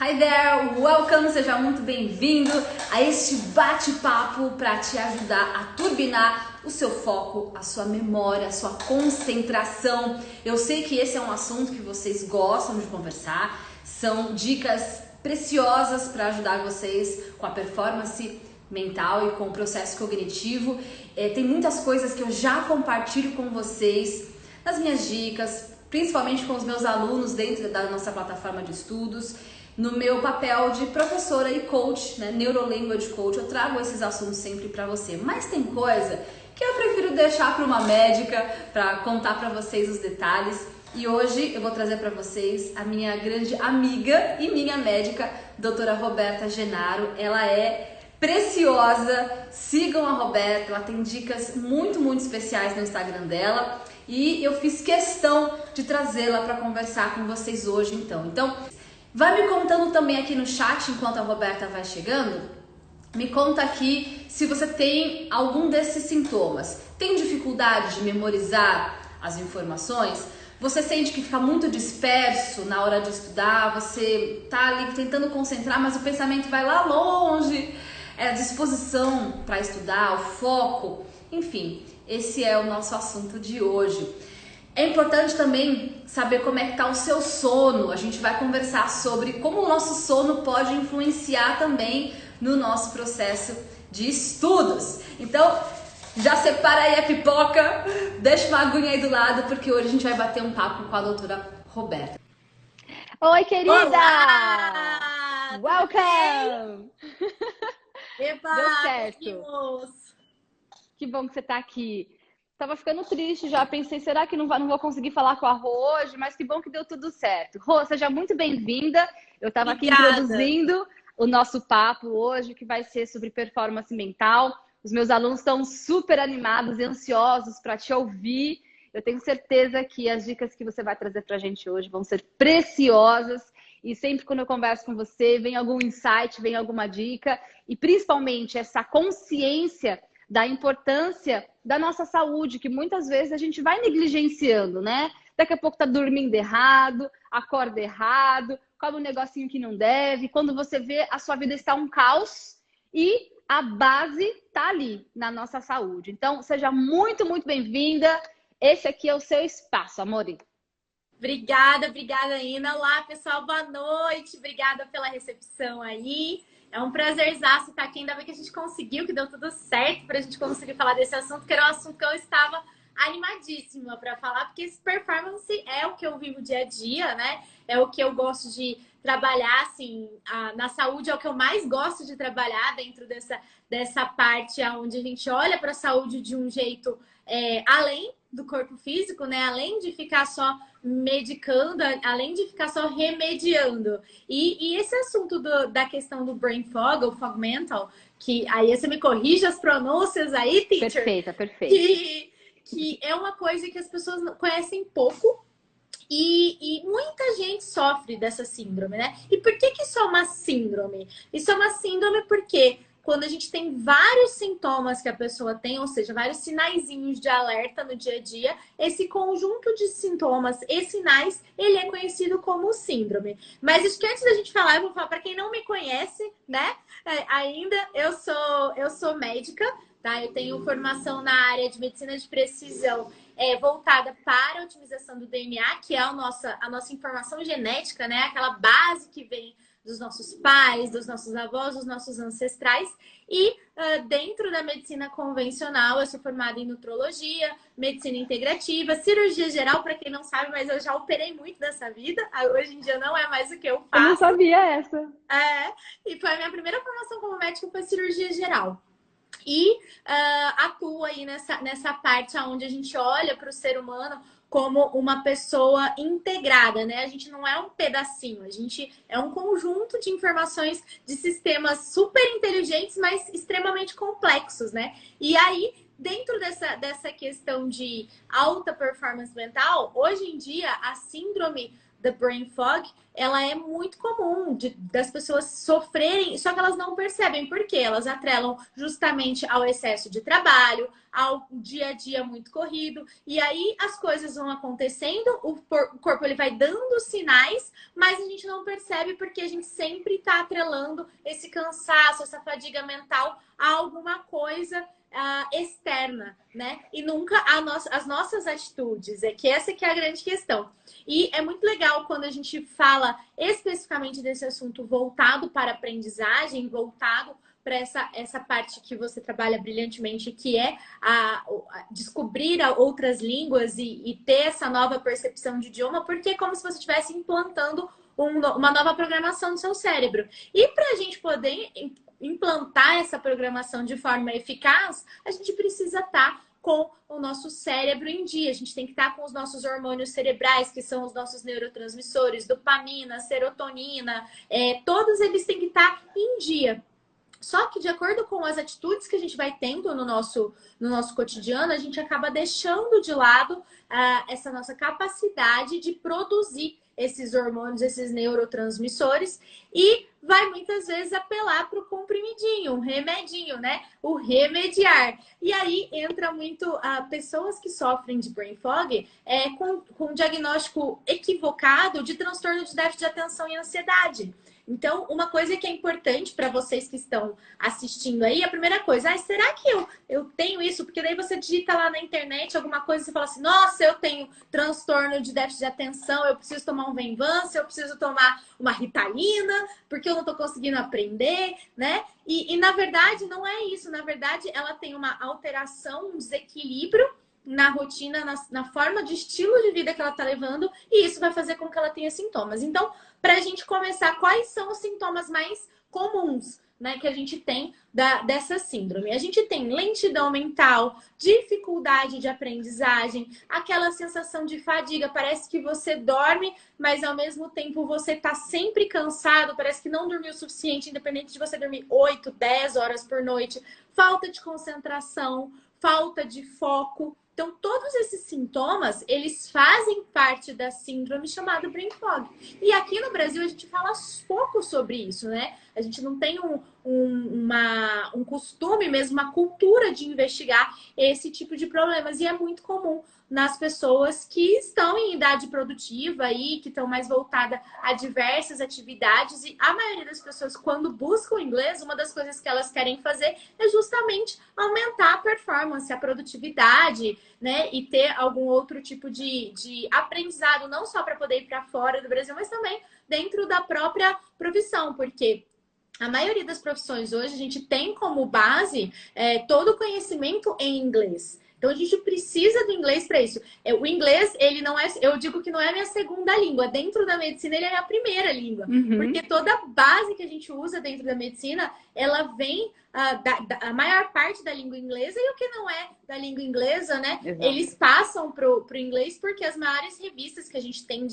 Hi there, welcome, seja muito bem-vindo a este bate-papo para te ajudar a turbinar o seu foco, a sua memória, a sua concentração. Eu sei que esse é um assunto que vocês gostam de conversar, são dicas preciosas para ajudar vocês com a performance mental e com o processo cognitivo. Tem muitas coisas que eu já compartilho com vocês nas minhas dicas, principalmente com os meus alunos dentro da nossa plataforma de estudos. No meu papel de professora e coach, né, Neurolanguage Coach, eu trago esses assuntos sempre para você. Mas tem coisa que eu prefiro deixar para uma médica para contar para vocês os detalhes. E hoje eu vou trazer para vocês a minha grande amiga e minha médica, doutora Roberta Genaro. Ela é preciosa, sigam a Roberta, ela tem dicas muito especiais no Instagram dela. E eu fiz questão de trazê-la para conversar com vocês hoje, então vai me contando também aqui no chat, enquanto a Roberta vai chegando, me conta aqui se você tem algum desses sintomas. Tem dificuldade de memorizar as informações? Você sente que fica muito disperso na hora de estudar? Você tá ali tentando concentrar, mas o pensamento vai lá longe? A disposição para estudar, o foco, enfim, esse é o nosso assunto de hoje. É importante também saber como é que está o seu sono. A gente vai conversar sobre como o nosso sono pode influenciar também no nosso processo de estudos. Então, já separa aí a pipoca, deixa uma aguinha aí do lado, porque hoje a gente vai bater um papo com a doutora Roberta. Oi, querida! Olá! Welcome! Eba, Deu certo. conseguimos! Que bom que você está aqui. Tava ficando triste já, pensei, será que não vou conseguir falar com a Rô hoje? Mas que bom que deu tudo certo. Rô, seja muito bem-vinda. Eu estava aqui introduzindo o nosso papo hoje, que vai ser sobre performance mental. Os meus alunos estão super animados e ansiosos para te ouvir. Eu tenho certeza que as dicas que você vai trazer para a gente hoje vão ser preciosas. E sempre quando eu converso com você, vem algum insight, vem alguma dica. E principalmente essa consciência da importância da nossa saúde, que muitas vezes a gente vai negligenciando, né? Daqui a pouco tá dormindo errado, acorda errado, come um negocinho que não deve. Quando você vê, a sua vida está um caos e a base tá ali na nossa saúde. Então, seja muito bem-vinda. Esse aqui é o seu espaço, Amori. Obrigada, Ina. Olá, pessoal, boa noite. Obrigada pela recepção aí. É um prazerzaço estar aqui, ainda bem que a gente conseguiu, que deu tudo certo para a gente conseguir falar desse assunto, que era um assunto que eu estava animadíssima para falar, porque esse performance é o que eu vivo dia a dia, né? É o que eu gosto de trabalhar, assim, na saúde é o que eu mais gosto de trabalhar dentro dessa parte onde a gente olha para a saúde de um jeito além do corpo físico, né? Além de ficar só medicando, além de ficar só remediando. E esse assunto da questão do brain fog, ou fog mental, que aí você me corrige as pronúncias aí, teacher. Perfeita. Que é uma coisa que as pessoas conhecem pouco e muita gente sofre dessa síndrome, né? E por que isso é uma síndrome? Isso é uma síndrome porque quando a gente tem vários sintomas que a pessoa tem, ou seja, vários sinaizinhos de alerta no dia a dia, esse conjunto de sintomas e sinais, ele é conhecido como síndrome. Mas acho que antes da gente falar, eu vou falar para quem não me conhece, né? Ainda, eu sou médica, tá? Eu tenho formação na área de medicina de precisão, voltada para a otimização do DNA, que é a nossa informação genética, né? Aquela base que vem dos nossos pais, dos nossos avós, dos nossos ancestrais. E dentro da medicina convencional, eu sou formada em nutrologia, medicina integrativa, cirurgia geral, para quem não sabe, mas eu já operei muito nessa vida. Hoje em dia não é mais o que eu faço. Eu não sabia essa. E foi a minha primeira formação como médica, foi cirurgia geral. E atuo aí nessa parte onde a gente olha para o ser humano como uma pessoa integrada, né? A gente não é um pedacinho, a gente é um conjunto de informações de sistemas super inteligentes, mas extremamente complexos, né? E aí, dentro dessa questão de alta performance mental, hoje em dia, a síndrome da brain fog, ela é muito comum das pessoas sofrerem, só que elas não percebem por quê. Elas atrelam justamente ao excesso de trabalho, ao dia a dia muito corrido, e aí as coisas vão acontecendo, o corpo ele vai dando sinais, mas a gente não percebe porque a gente sempre está atrelando esse cansaço, essa fadiga mental a alguma coisa externa, né? E nunca as nossas atitudes, essa que é a grande questão. E é muito legal quando a gente fala especificamente desse assunto voltado para a aprendizagem, voltado para essa parte que você trabalha brilhantemente, que é descobrir outras línguas e ter essa nova percepção de idioma, porque é como se você estivesse implantando uma nova programação no seu cérebro. E para a gente poder implantar essa programação de forma eficaz, a gente precisa estar com o nosso cérebro em dia. A gente tem que estar com os nossos hormônios cerebrais, que são os nossos neurotransmissores, dopamina, serotonina, todos eles têm que estar em dia. Só que de acordo com as atitudes que a gente vai tendo no nosso cotidiano, a gente acaba deixando de lado essa nossa capacidade de produzir esses hormônios, esses neurotransmissores, e vai muitas vezes apelar para o comprimidinho, um remedinho, né? O remediar. E aí entra muito pessoas que sofrem de brain fog com um diagnóstico equivocado de transtorno de déficit de atenção e ansiedade. Então, uma coisa que é importante para vocês que estão assistindo aí, a primeira coisa, será que eu tenho isso? Porque daí você digita lá na internet alguma coisa e você fala assim, nossa, eu tenho transtorno de déficit de atenção, eu preciso tomar um Venvance, eu preciso tomar uma Ritalina, porque eu não estou conseguindo aprender, né? E na verdade, não é isso. Na verdade, ela tem uma alteração, um desequilíbrio na rotina, na forma de estilo de vida que ela está levando, e isso vai fazer com que ela tenha sintomas. Então, para a gente começar, quais são os sintomas mais comuns, né, que a gente tem dessa síndrome? A gente tem lentidão mental, dificuldade de aprendizagem, aquela sensação de fadiga, parece que você dorme, mas ao mesmo tempo você está sempre cansado, parece que não dormiu o suficiente, independente de você dormir 8, 10 horas por noite, falta de concentração, falta de foco. Então, todos esses sintomas, eles fazem parte da síndrome chamada brain fog. E aqui no Brasil, a gente fala pouco sobre isso, né? A gente não tem um costume mesmo, uma cultura de investigar esse tipo de problemas. E é muito comum nas pessoas que estão em idade produtiva aí, que estão mais voltadas a diversas atividades. E a maioria das pessoas, quando buscam inglês, uma das coisas que elas querem fazer é justamente aumentar a performance, a produtividade, né? E ter algum outro tipo de aprendizado, não só para poder ir para fora do Brasil, mas também dentro da própria profissão, porque a maioria das profissões hoje a gente tem como base todo o conhecimento em inglês. Então, a gente precisa do inglês para isso. O inglês, ele não é... Eu digo que não é a minha segunda língua. Dentro da medicina, ele é a primeira língua. Uhum. Porque toda a base que a gente usa dentro da medicina, ela vem a maior parte da língua inglesa. E o que não é da língua inglesa, né? Exato. Eles passam pro inglês porque as maiores revistas que a gente tem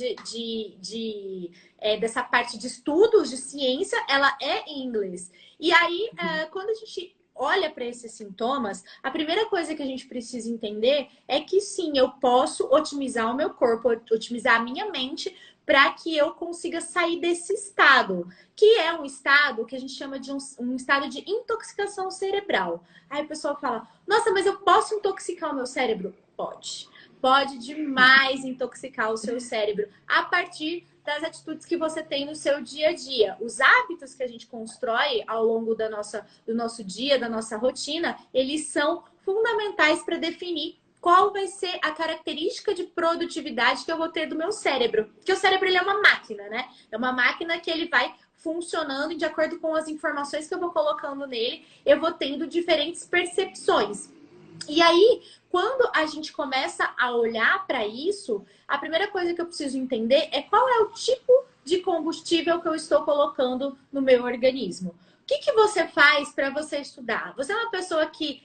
dessa parte de estudos, de ciência, ela é em inglês. E aí, quando a gente olha para esses sintomas, a primeira coisa que a gente precisa entender é que sim, eu posso otimizar o meu corpo, otimizar a minha mente para que eu consiga sair desse estado, que é um estado que a gente chama de um estado de intoxicação cerebral. Aí o pessoal fala, nossa, mas eu posso intoxicar o meu cérebro? Pode. Pode demais intoxicar o seu cérebro a partir das atitudes que você tem no seu dia a dia. Os hábitos que a gente constrói ao longo do nosso dia, da nossa rotina, eles são fundamentais para definir qual vai ser a característica de produtividade que eu vou ter do meu cérebro. Porque o cérebro ele é uma máquina, né? É uma máquina que ele vai funcionando e de acordo com as informações que eu vou colocando nele, eu vou tendo diferentes percepções. E aí, quando a gente começa a olhar para isso, a primeira coisa que eu preciso entender é qual é o tipo de combustível que eu estou colocando no meu organismo. O que você faz para você estudar? Você é uma pessoa que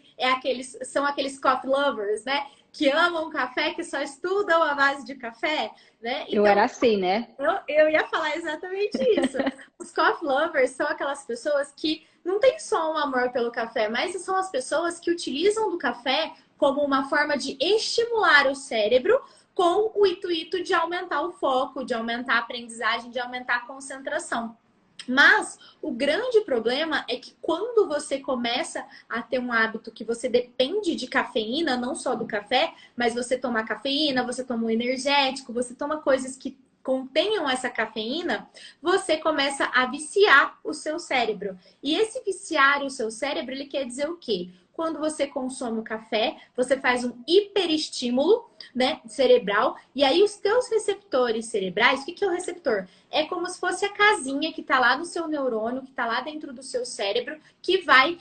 são aqueles coffee lovers, né? Que amam café, que só estudam à base de café, né? Então, eu era assim, né? Eu ia falar exatamente isso. Os coffee lovers são aquelas pessoas que não tem só um amor pelo café, mas são as pessoas que utilizam do café como uma forma de estimular o cérebro com o intuito de aumentar o foco, de aumentar a aprendizagem, de aumentar a concentração. Mas o grande problema é que quando você começa a ter um hábito que você depende de cafeína, não só do café, mas você toma cafeína, você toma um energético, você toma coisas que contenham essa cafeína, você começa a viciar o seu cérebro. E esse viciar o seu cérebro, ele quer dizer o quê? Quando você consome o café, você faz um hiperestímulo, né, cerebral, e aí os teus receptores cerebrais, o que é o receptor? É como se fosse a casinha que está lá no seu neurônio, que está lá dentro do seu cérebro, que vai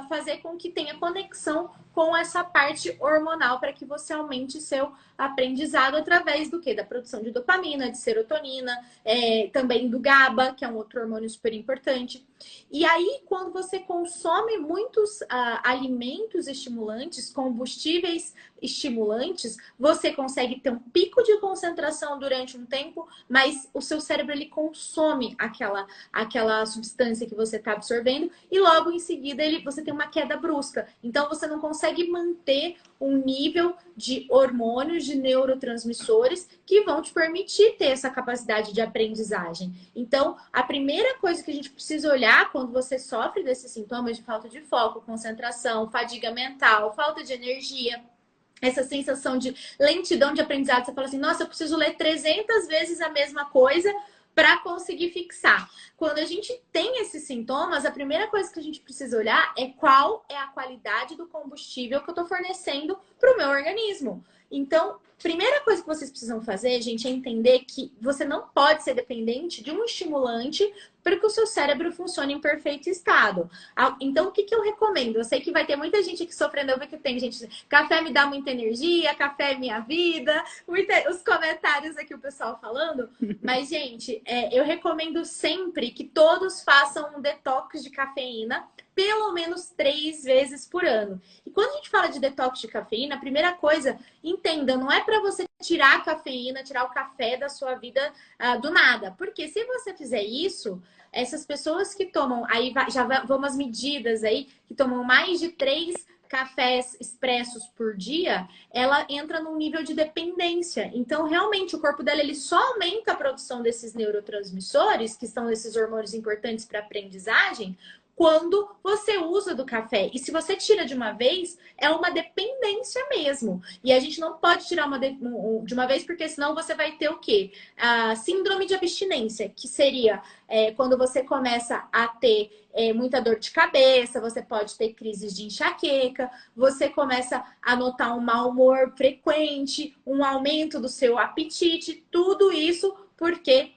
fazer com que tenha conexão com essa parte hormonal para que você aumente seu aprendizado através do quê? Da produção de dopamina, de serotonina, também do GABA, que é um outro hormônio super importante. E aí, quando você consome muitos alimentos estimulantes, combustíveis estimulantes, você consegue ter um pico de concentração durante um tempo, mas o seu cérebro ele consome aquela substância que você está absorvendo e logo em seguida você tem uma queda brusca. Então você não consegue manter um nível de hormônios, de neurotransmissores que vão te permitir ter essa capacidade de aprendizagem. Então, a primeira coisa que a gente precisa olhar quando você sofre desses sintomas de falta de foco, concentração, fadiga mental, falta de energia, essa sensação de lentidão de aprendizado, você fala assim, nossa, eu preciso ler 300 vezes a mesma coisa para conseguir fixar. Quando a gente tem esses sintomas, a primeira coisa que a gente precisa olhar é qual é a qualidade do combustível que eu estou fornecendo para o meu organismo. Então, primeira coisa que vocês precisam fazer, gente, é entender que você não pode ser dependente de um estimulante para que o seu cérebro funcione em perfeito estado. Então, o que eu recomendo? Eu sei que vai ter muita gente aqui sofrendo, eu vejo que tem gente, café me dá muita energia, café é minha vida, os comentários aqui, o pessoal falando. Mas, gente, eu recomendo sempre que todos façam um detox de cafeína, pelo menos 3 vezes por ano. E quando a gente fala de detox de cafeína, a primeira coisa, entenda, não é para você tirar a cafeína, tirar o café da sua vida do nada. Porque se você fizer isso, essas pessoas que tomam, aí já vão umas medidas aí, que tomam mais de 3 cafés expressos por dia, ela entra num nível de dependência. Então, realmente, o corpo dela ele só aumenta a produção desses neurotransmissores, que são esses hormônios importantes para a aprendizagem, quando você usa do café. E se você tira de uma vez, é uma dependência mesmo. E a gente não pode tirar de uma vez, porque senão você vai ter o quê? A síndrome de abstinência, que seria quando você começa a ter muita dor de cabeça, você pode ter crises de enxaqueca, você começa a notar um mau humor frequente, um aumento do seu apetite, tudo isso porque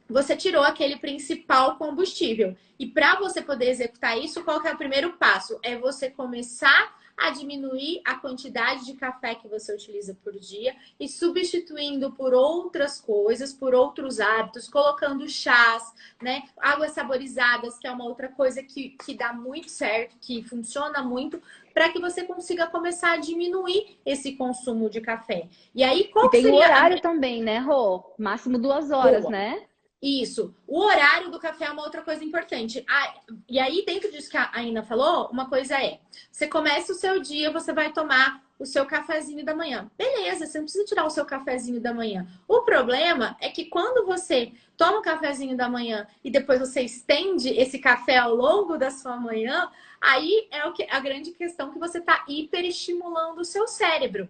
você tirou aquele principal combustível. E para você poder executar isso, qual que é o primeiro passo? É você começar a diminuir a quantidade de café que você utiliza por dia e substituindo por outras coisas, por outros hábitos, colocando chás, né? Águas saborizadas, que é uma outra coisa que dá muito certo, que funciona muito, para que você consiga começar a diminuir esse consumo de café. E aí, qual e tem seria o horário também, né, Rô? Máximo 2 horas, Boa. né? Isso. O horário do café é uma outra coisa importante. E aí, dentro disso que a Aina falou, uma coisa você começa o seu dia, você vai tomar o seu cafezinho da manhã. Beleza, você não precisa tirar o seu cafezinho da manhã. O problema é que quando você toma o cafezinho da manhã e depois você estende esse café ao longo da sua manhã, aí é a grande questão que você está hiperestimulando o seu cérebro.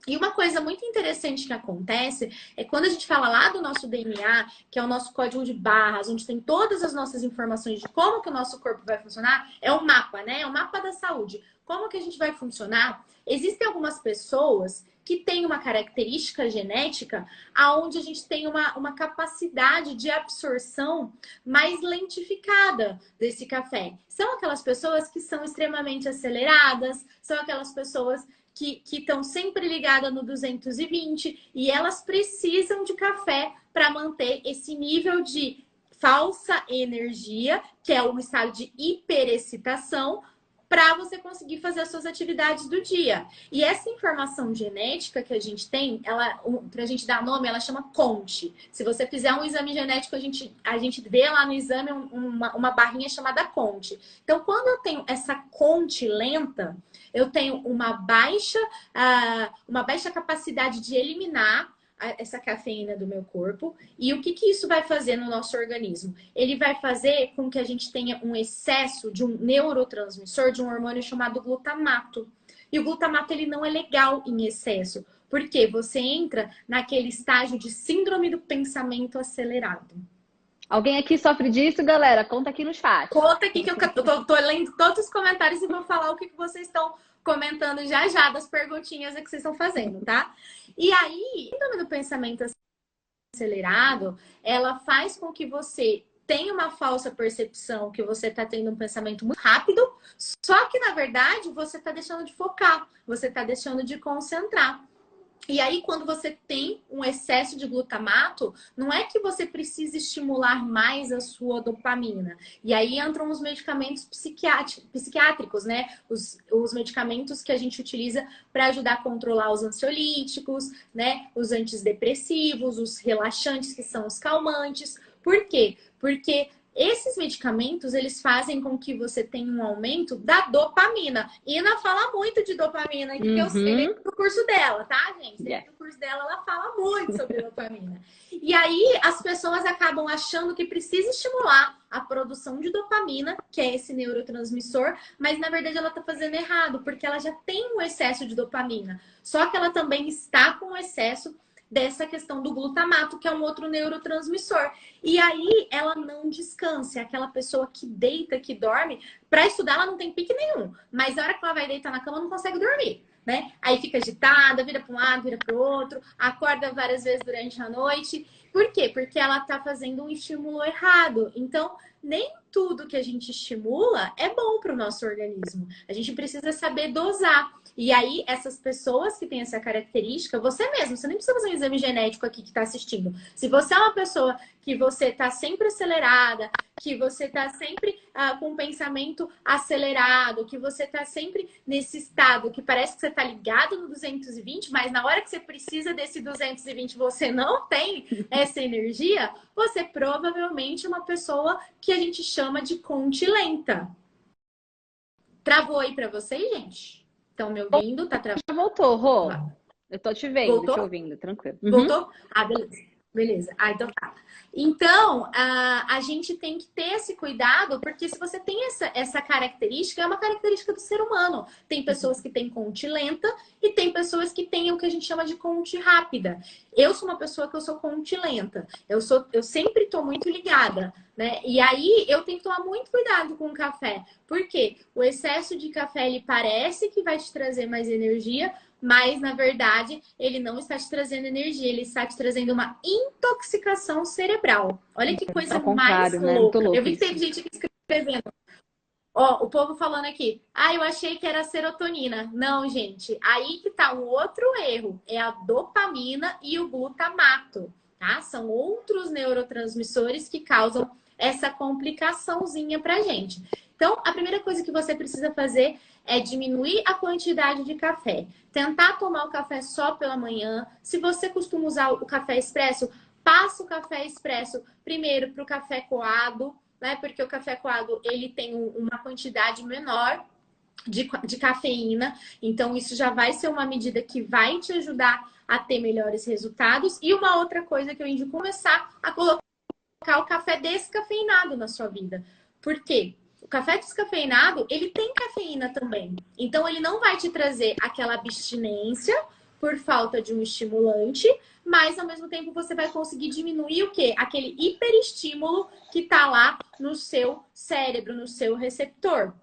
E uma coisa muito interessante que acontece é quando a gente fala lá do nosso DNA, que é o nosso código de barras, onde tem todas as nossas informações de como que o nosso corpo vai funcionar, é um mapa, né? É o mapa da saúde. Como que a gente vai funcionar? Existem algumas pessoas que têm uma característica genética aonde a gente tem uma capacidade de absorção mais lentificada desse café. São aquelas pessoas que são extremamente aceleradas, são aquelas pessoas que estão sempre ligadas no 220 e elas precisam de café para manter esse nível de falsa energia, que é o estado de hiperexcitação, para você conseguir fazer as suas atividades do dia. E essa informação genética que a gente tem, para a gente dar nome, ela chama CONT. Se você fizer um exame genético, a gente vê lá no exame uma barrinha chamada CONT. Então, quando eu tenho essa CONT lenta, eu tenho uma baixa capacidade de eliminar essa cafeína do meu corpo. E o que que isso vai fazer no nosso organismo? Ele vai fazer com que a gente tenha um excesso de um neurotransmissor, de um hormônio chamado glutamato. E o glutamato, ele não é legal em excesso, porque você entra naquele estágio de síndrome do pensamento acelerado. Alguém aqui sofre disso, galera? Conta aqui no chat. Conta aqui que eu tô lendo todos os comentários e vou falar o que vocês estão comentando já já das perguntinhas que vocês estão fazendo, tá? E aí, síndrome do pensamento acelerado, ela faz com que você tenha uma falsa percepção que você está tendo um pensamento muito rápido, só que, na verdade, você está deixando de focar, você está deixando de concentrar. E aí, quando você tem um excesso de glutamato, não é que você precisa estimular mais a sua dopamina. E aí entram os medicamentos psiquiátricos, né? Os medicamentos que a gente utiliza para ajudar a controlar os ansiolíticos, né? Os antidepressivos, os relaxantes, que são os calmantes. Por quê? Porque esses medicamentos, eles fazem com que você tenha um aumento da dopamina. Ina fala muito de dopamina, que eu sei no curso dela, tá, gente? Dentro do curso dela, ela fala muito sobre dopamina. E aí, as pessoas acabam achando que precisa estimular a produção de dopamina, que é esse neurotransmissor, mas, na verdade, ela tá fazendo errado, porque ela já tem um excesso de dopamina. Só que ela também está com excesso dessa questão do glutamato, que é um outro neurotransmissor. E aí ela não descansa. É aquela pessoa que deita, que dorme. Para estudar ela não tem pique nenhum. Mas a hora que ela vai deitar na cama, não consegue dormir, né? Aí fica agitada, vira para um lado, vira para o outro. Acorda várias vezes durante a noite. Por quê? Porque ela está fazendo um estímulo errado. Então, nem tudo que a gente estimula é bom para o nosso organismo. A gente precisa saber dosar. E aí, essas pessoas que têm essa característica, você mesmo, você nem precisa fazer um exame genético aqui que está assistindo. Se você é uma pessoa que você está sempre acelerada, que você está sempre com um pensamento acelerado, que você está sempre nesse estado que parece que você está ligado no 220, mas na hora que você precisa desse 220 você não tem essa energia, você provavelmente é uma pessoa que a gente chama de contilenta. Travou aí para vocês, gente? Estão me ouvindo? Tá travando? Já voltou, Rô. Eu tô te vendo, Voltou? te ouvindo, tranquilo. Voltou? Ah, beleza. Beleza. Ah, então tá. Então, a gente tem que ter esse cuidado, porque se você tem essa característica, é uma característica do ser humano. Tem pessoas que têm conte lenta e tem pessoas que têm o que a gente chama de conte rápida. Eu sou uma pessoa que eu sou conte lenta. Eu sempre estou muito ligada, né? E aí eu tenho que tomar muito cuidado com o café. Por quê? O excesso de café, ele parece que vai te trazer mais energia, mas, na verdade, ele não está te trazendo energia, ele está te trazendo uma intoxicação cerebral. Olha que coisa mais louca. Né? Eu vi que teve gente aqui escrevendo. Ó, o povo falando aqui. Ah, eu achei que era serotonina. Não, gente. Aí que tá um outro erro. É a dopamina e o glutamato, tá? São outros neurotransmissores que causam essa complicaçãozinha pra gente. Então, a primeira coisa que você precisa fazer é diminuir a quantidade de café. Tentar tomar o café só pela manhã. Se você costuma usar o café expresso, passa o café expresso primeiro para o café coado, né? Porque o café coado, ele tem uma quantidade menor de cafeína. Então, isso já vai ser uma medida que vai te ajudar a ter melhores resultados. E uma outra coisa que eu indico, começar a colocar o café descafeinado na sua vida. Por quê? O café descafeinado, ele tem cafeína também. Então, ele não vai te trazer aquela abstinência por falta de um estimulante, mas, ao mesmo tempo, você vai conseguir diminuir o quê? Aquele hiperestímulo que está lá no seu cérebro, no seu receptor.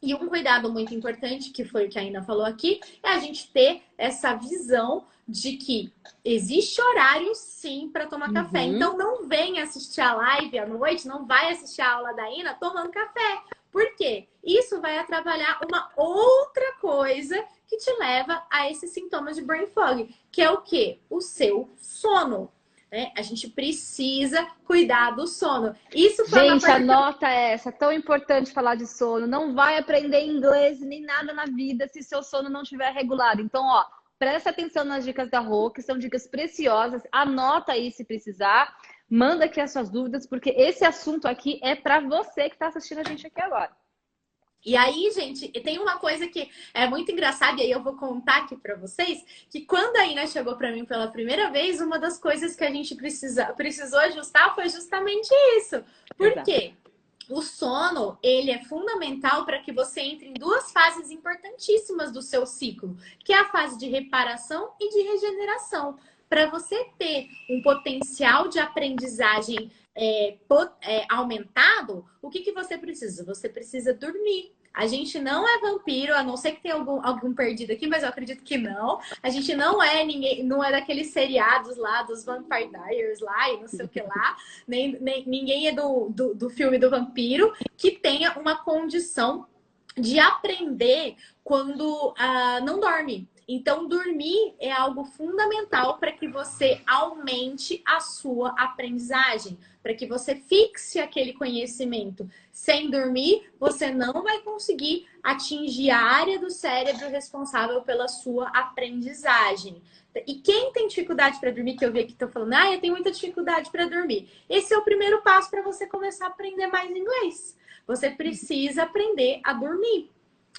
E um cuidado muito importante, que foi o que a Ina falou aqui, é a gente ter essa visão de que existe horário, sim, para tomar café. Então, não vem assistir a live à noite, não vai assistir a aula da Ina tomando café. Por quê? Isso vai atrapalhar uma outra coisa que te leva a esses sintomas de brain fog, que é o quê? O seu sono. Né? A gente precisa cuidar do sono. Isso foi gente, anota essa. É tão importante falar de sono. Não vai aprender inglês nem nada na vida se seu sono não estiver regulado. Então, ó, presta atenção nas dicas da Rô, que são dicas preciosas. Anota aí se precisar. Manda aqui as suas dúvidas, porque esse assunto aqui é para você que está assistindo a gente aqui agora. E aí, gente, tem uma coisa que é muito engraçada, e aí eu vou contar aqui pra vocês, que quando a Ina chegou pra mim pela primeira vez, uma das coisas que a gente precisou ajustar foi justamente isso. Por quê? O sono, ele é fundamental para que você entre em duas fases importantíssimas do seu ciclo, que é a fase de reparação e de regeneração. Para você ter um potencial de aprendizagem aumentado, o que você precisa? Você precisa dormir. A gente não é vampiro, a não ser que tenha algum perdido aqui, mas eu acredito que não. A gente não é ninguém, não é daqueles seriados lá, dos Vampire Diaries lá e não sei o que lá. Nem ninguém é do filme do vampiro que tenha uma condição de aprender quando não dorme. Então, dormir é algo fundamental para que você aumente a sua aprendizagem, para que você fixe aquele conhecimento. Sem dormir, você não vai conseguir atingir a área do cérebro responsável pela sua aprendizagem. E quem tem dificuldade para dormir, que eu vi aqui, estou falando, eu tenho muita dificuldade para dormir. Esse é o primeiro passo para você começar a aprender mais inglês. Você precisa aprender a dormir.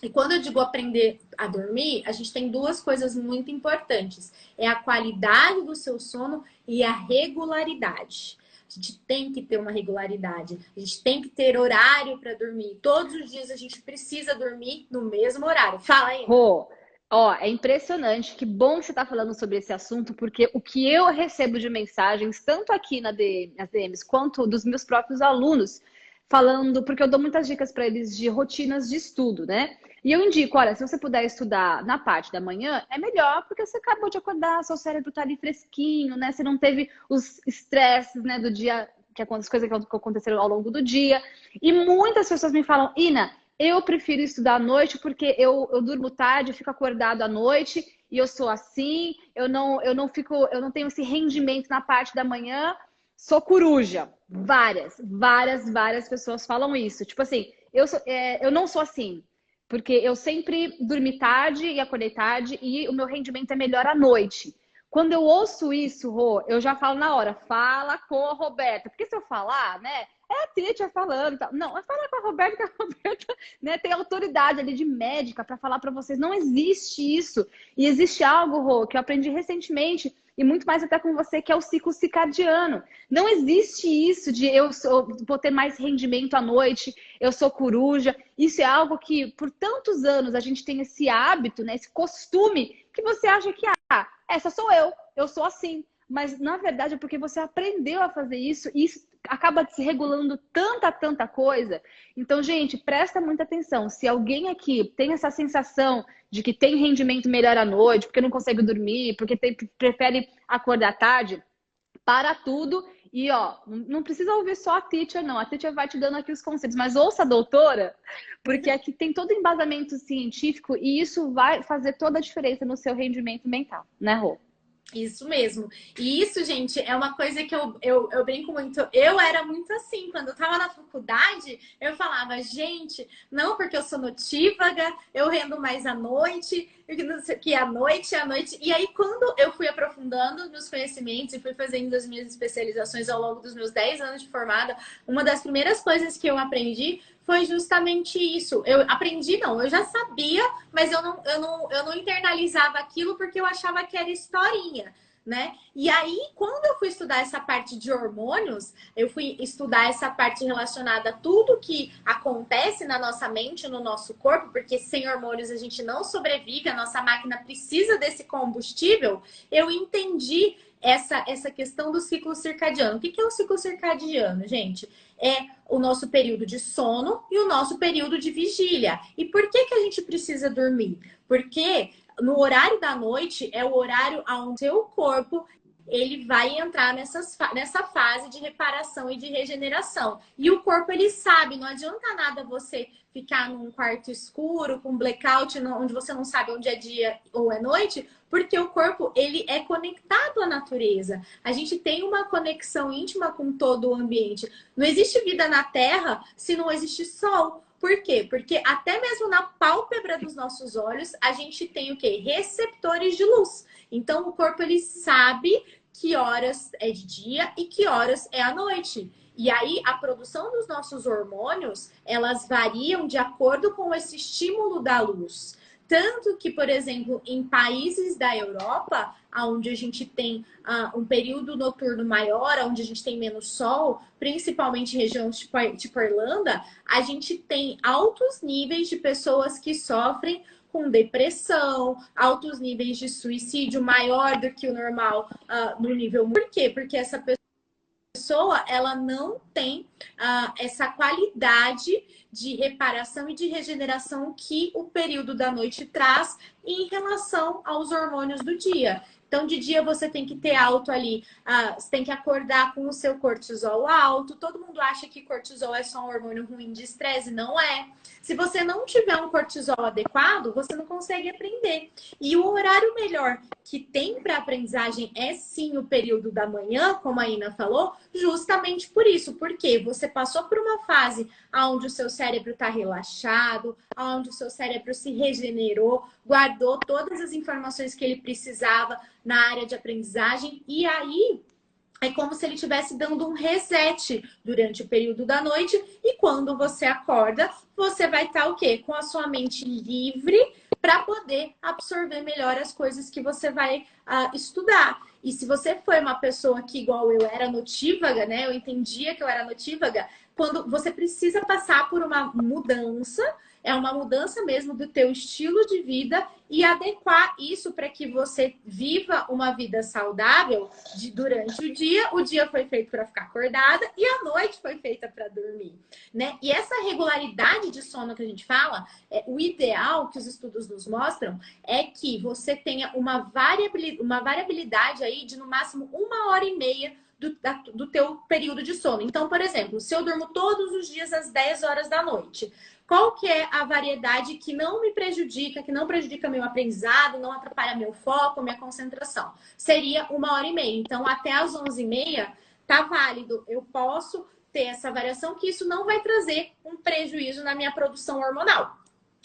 E quando eu digo aprender a dormir, a gente tem duas coisas muito importantes. É a qualidade do seu sono e a regularidade. A gente tem que ter uma regularidade. A gente tem que ter horário para dormir. Todos os dias a gente precisa dormir no mesmo horário. Fala aí. Rô, é impressionante. Que bom que você está falando sobre esse assunto, porque o que eu recebo de mensagens, tanto aqui nas DMs, quanto dos meus próprios alunos, falando, porque eu dou muitas dicas para eles de rotinas de estudo, né? E eu indico, olha, se você puder estudar na parte da manhã, é melhor, porque você acabou de acordar, seu cérebro tá ali fresquinho, né? Você não teve os estresses, né, do dia, as coisas que aconteceram ao longo do dia. E muitas pessoas me falam, Ina, eu prefiro estudar à noite porque eu durmo tarde, eu fico acordado à noite e eu sou assim, eu não tenho esse rendimento na parte da manhã, sou coruja. Várias pessoas falam isso. Tipo assim, eu não sou assim. Porque eu sempre dormi tarde e acordei tarde e o meu rendimento é melhor à noite. Quando eu ouço isso, Rô, eu já falo na hora, fala com a Roberta. Porque se eu falar, né, é a Trícia falando e tal. Não, é falar com a Roberta, que a Roberta, né, tem autoridade ali de médica para falar para vocês. Não existe isso. E existe algo, Rô, que eu aprendi recentemente, e muito mais até com você, que é o ciclo circadiano. Não existe isso de vou ter mais rendimento à noite, eu sou coruja. Isso é algo que, por tantos anos, a gente tem esse hábito, né, esse costume, que você acha que, essa sou eu sou assim. Mas, na verdade, é porque você aprendeu a fazer isso e isso acaba se regulando tanta coisa. Então, gente, presta muita atenção. Se alguém aqui tem essa sensação de que tem rendimento melhor à noite, porque não consegue dormir, porque prefere acordar tarde, para tudo. E, não precisa ouvir só a teacher, não. A teacher vai te dando aqui os conselhos, mas ouça a doutora, porque aqui tem todo embasamento científico e isso vai fazer toda a diferença no seu rendimento mental, né, Rô? Isso mesmo. E isso, gente, é uma coisa que eu brinco muito. Eu era muito assim. Quando eu tava na faculdade, eu falava, gente, não, porque eu sou notívaga, eu rendo mais à noite, que à noite. E aí, quando eu fui aprofundando meus conhecimentos e fui fazendo as minhas especializações ao longo dos meus 10 anos de formada, uma das primeiras coisas que eu aprendi foi justamente isso. Eu aprendi, não, eu já sabia, mas eu não internalizava aquilo porque eu achava que era historinha, né? E aí, quando eu fui estudar essa parte de hormônios, eu fui estudar essa parte relacionada a tudo que acontece na nossa mente, no nosso corpo, porque sem hormônios a gente não sobrevive, a nossa máquina precisa desse combustível, eu entendi essa questão do ciclo circadiano. O que é o ciclo circadiano, gente? É o nosso período de sono e o nosso período de vigília. E por que a gente precisa dormir? Porque no horário da noite é o horário onde o seu corpo ele vai entrar nessa fase de reparação e de regeneração. E o corpo, ele sabe, não adianta nada você ficar num quarto escuro, com blackout, onde você não sabe onde é dia ou é noite, porque o corpo, ele é conectado à natureza. A gente tem uma conexão íntima com todo o ambiente. Não existe vida na Terra se não existe sol. Por quê? Porque até mesmo na pálpebra dos nossos olhos, a gente tem o quê? Receptores de luz. Então, o corpo, ele sabe que horas é de dia e que horas é à noite. E aí, a produção dos nossos hormônios, elas variam de acordo com esse estímulo da luz. Tanto que, por exemplo, em países da Europa, onde a gente tem um período noturno maior, onde a gente tem menos sol, principalmente em regiões tipo Irlanda, a gente tem altos níveis de pessoas que sofrem com depressão, altos níveis de suicídio maior do que o normal no nível. Por quê? Porque essa pessoa ela não tem essa qualidade de reparação e de regeneração que o período da noite traz em relação aos hormônios do dia. Então, de dia você tem que ter alto ali, você tem que acordar com o seu cortisol alto. Todo mundo acha que cortisol é só um hormônio ruim de estresse, não é. Se você não tiver um cortisol adequado, você não consegue aprender. E o horário melhor que tem para aprendizagem é sim o período da manhã, como a Ina falou, justamente por isso. Porque você passou por uma fase onde o seu cérebro está relaxado, onde o seu cérebro se regenerou, guardou todas as informações que ele precisava na área de aprendizagem, e aí é como se ele estivesse dando um reset durante o período da noite, e quando você acorda, você vai estar o quê? Com a sua mente livre para poder absorver melhor as coisas que você vai estudar. E se você foi uma pessoa que, igual eu, era notívaga, né? Eu entendia que eu era notívaga, quando você precisa passar por uma mudança, é uma mudança mesmo do teu estilo de vida e adequar isso para que você viva uma vida saudável durante o dia. O dia foi feito para ficar acordada e a noite foi feita para dormir, né? E essa regularidade de sono que a gente fala, o ideal que os estudos nos mostram é que você tenha uma variabilidade aí de no máximo 1h30 do teu período de sono. Então, por exemplo, se eu durmo todos os dias às 10 horas da noite, qual que é a variedade que não me prejudica, que não prejudica meu aprendizado, não atrapalha meu foco, minha concentração? Seria 1h30. Então, até às 11h30 tá válido. Eu posso ter essa variação, que isso não vai trazer um prejuízo na minha produção hormonal.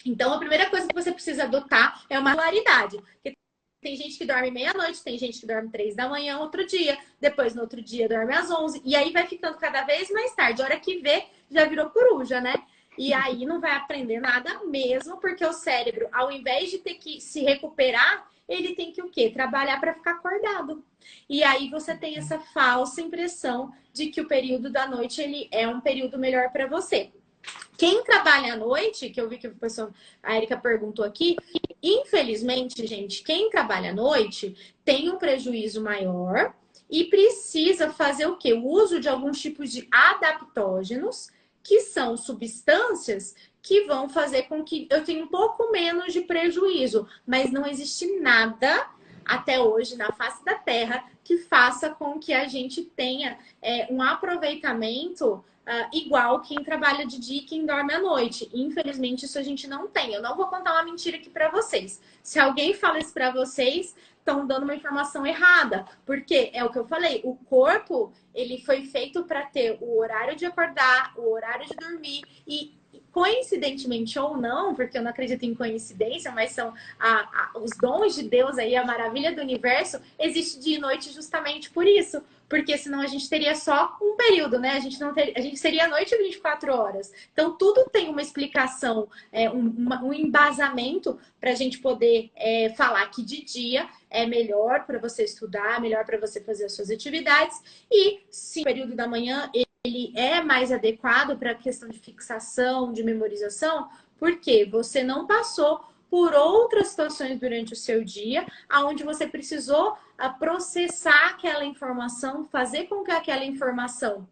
Então, a primeira coisa que você precisa adotar é uma regularidade. Porque tem gente que dorme meia-noite, tem gente que dorme 3 da manhã outro dia, depois no outro dia dorme às 11, e aí vai ficando cada vez mais tarde. A hora que vê, já virou coruja, né? E aí não vai aprender nada mesmo, porque o cérebro, ao invés de ter que se recuperar, ele tem que o quê? Trabalhar para ficar acordado. E aí você tem essa falsa impressão de que o período da noite ele é um período melhor para você. Quem trabalha à noite, que eu vi que a Erika perguntou aqui, infelizmente, gente, quem trabalha à noite tem um prejuízo maior e precisa fazer o quê? O uso de alguns tipos de adaptógenos, que são substâncias que vão fazer com que eu tenha um pouco menos de prejuízo, mas não existe nada até hoje na face da Terra que faça com que a gente tenha um aproveitamento igual quem trabalha de dia e quem dorme à noite. Infelizmente, isso a gente não tem. Eu não vou contar uma mentira aqui para vocês. Se alguém fala isso para vocês, estão dando uma informação errada. Porque é o que eu falei, o corpo, ele foi feito para ter o horário de acordar, o horário de dormir e coincidentemente ou não, porque eu não acredito em coincidência, mas são os dons de Deus aí, a maravilha do universo, existe dia e noite justamente por isso. Porque senão a gente teria só um período, né? A gente seria a noite 24 horas. Então, tudo tem uma explicação, um embasamento para a gente poder falar que de dia é melhor para você estudar, melhor para você fazer as suas atividades. E sim, o período da manhã ele é mais adequado para a questão de fixação, de memorização, porque você não passou por outras situações durante o seu dia, onde você precisou processar aquela informação, fazer com que aquela informação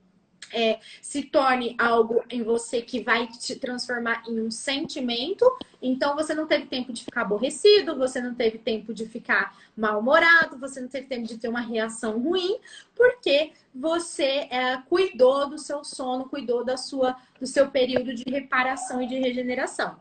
se torne algo em você que vai te transformar em um sentimento. Então, você não teve tempo de ficar aborrecido, você não teve tempo de ficar mal-humorado, você não teve tempo de ter uma reação ruim, porque você cuidou do seu sono, cuidou do seu período de reparação e de regeneração.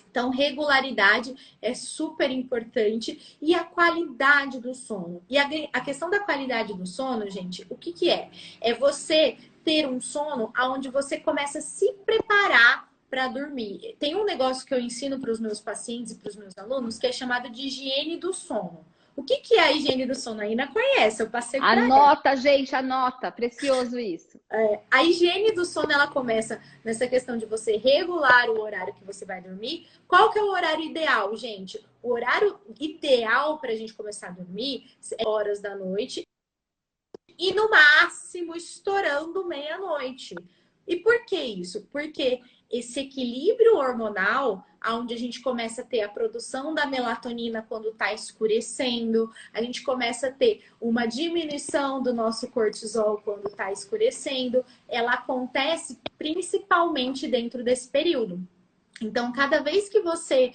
Então, regularidade é super importante e a qualidade do sono. E a questão da qualidade do sono, gente, o que é? É você ter um sono onde você começa a se preparar para dormir. Tem um negócio que eu ensino para os meus pacientes e para os meus alunos que é chamado de higiene do sono. O que que é a higiene do sono? A Ina conhece, eu passei para ela. Anota, gente, anota. Precioso isso. A higiene do sono, ela começa nessa questão de você regular o horário que você vai dormir. Qual que é o horário ideal, gente? O horário ideal para a gente começar a dormir é horas da noite e no máximo estourando meia-noite. E por que isso? Porque esse equilíbrio hormonal, onde a gente começa a ter a produção da melatonina quando está escurecendo, a gente começa a ter uma diminuição do nosso cortisol quando está escurecendo, ela acontece principalmente dentro desse período. Então, cada vez que você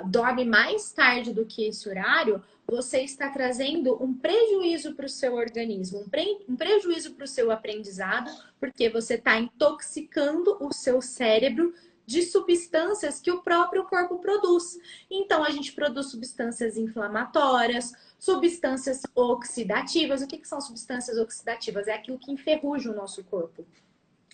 dorme mais tarde do que esse horário, você está trazendo um prejuízo para o seu organismo, um prejuízo para o seu aprendizado, porque você está intoxicando o seu cérebro de substâncias que o próprio corpo produz. Então, a gente produz substâncias inflamatórias, substâncias oxidativas. O que são substâncias oxidativas? É aquilo que enferruja o nosso corpo.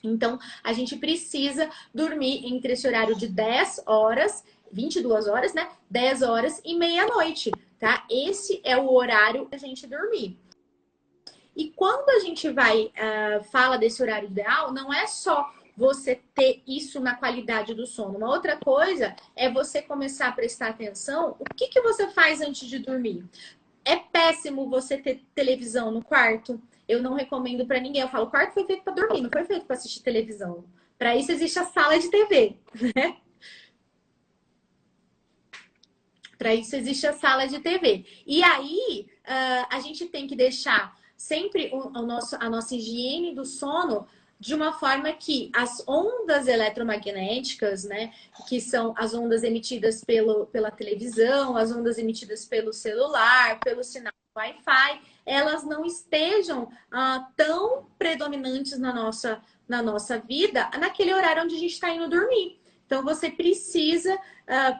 Então, a gente precisa dormir entre esse horário de 10 horas, 22 horas, né? 10 horas e meia-noite, tá? Esse é o horário da gente dormir. E quando a gente fala desse horário ideal, não é só você ter isso na qualidade do sono. Uma outra coisa é você começar a prestar atenção. O que você faz antes de dormir? É péssimo você ter televisão no quarto. Eu não recomendo para ninguém. Eu falo, o quarto foi feito para dormir, não foi feito para assistir televisão. Para isso existe a sala de TV, né? Para isso existe a sala de TV. E aí, a gente tem que deixar sempre a nossa higiene do sono de uma forma que as ondas eletromagnéticas, né, que são as ondas emitidas pela televisão, as ondas emitidas pelo celular, pelo sinal Wi-Fi, elas não estejam tão predominantes na nossa vida naquele horário onde a gente está indo dormir. Então, você precisa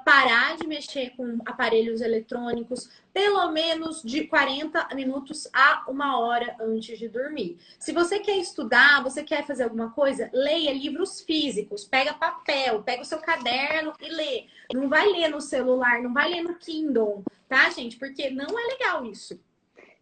parar de mexer com aparelhos eletrônicos pelo menos de 40 minutos a 1 hora antes de dormir. Se você quer estudar, você quer fazer alguma coisa, leia livros físicos, pega papel, pega o seu caderno e lê. Não vai ler no celular, não vai ler no Kindle, tá, gente? Porque não é legal isso.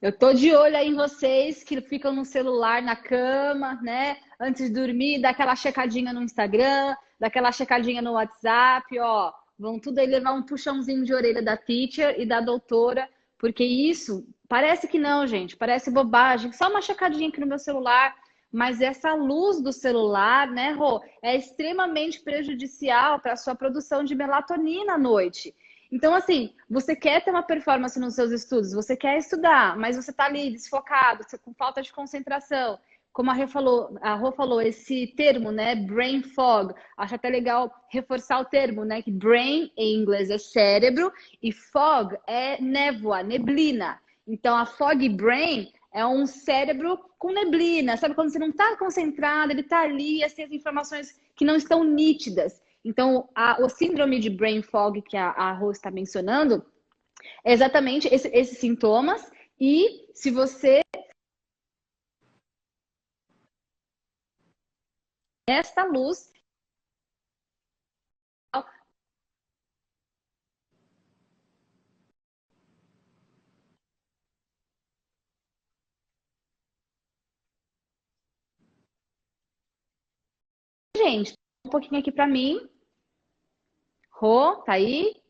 Eu tô de olho aí em vocês que ficam no celular na cama, né? Antes de dormir, dá aquela checadinha no Instagram, dá aquela checadinha no WhatsApp, ó. Vão tudo aí levar um puxãozinho de orelha da teacher e da doutora, porque isso parece que não, gente, parece bobagem. Só uma checadinha aqui no meu celular, mas essa luz do celular, né, Rô, é extremamente prejudicial para a sua produção de melatonina à noite. Então, assim, você quer ter uma performance nos seus estudos, você quer estudar, mas você está ali desfocado, com falta de concentração. Como a Rô falou, esse termo, né, brain fog, acho até legal reforçar o termo, né, que brain em inglês é cérebro e fog é névoa, neblina. Então, a foggy brain é um cérebro com neblina, sabe? Quando você não está concentrado, ele está ali, assim, as informações que não estão nítidas. Então, o síndrome de brain fog que a Rô está mencionando é exatamente esses sintomas. E se você esta luz gente, um pouquinho aqui para mim. Rô, tá aí?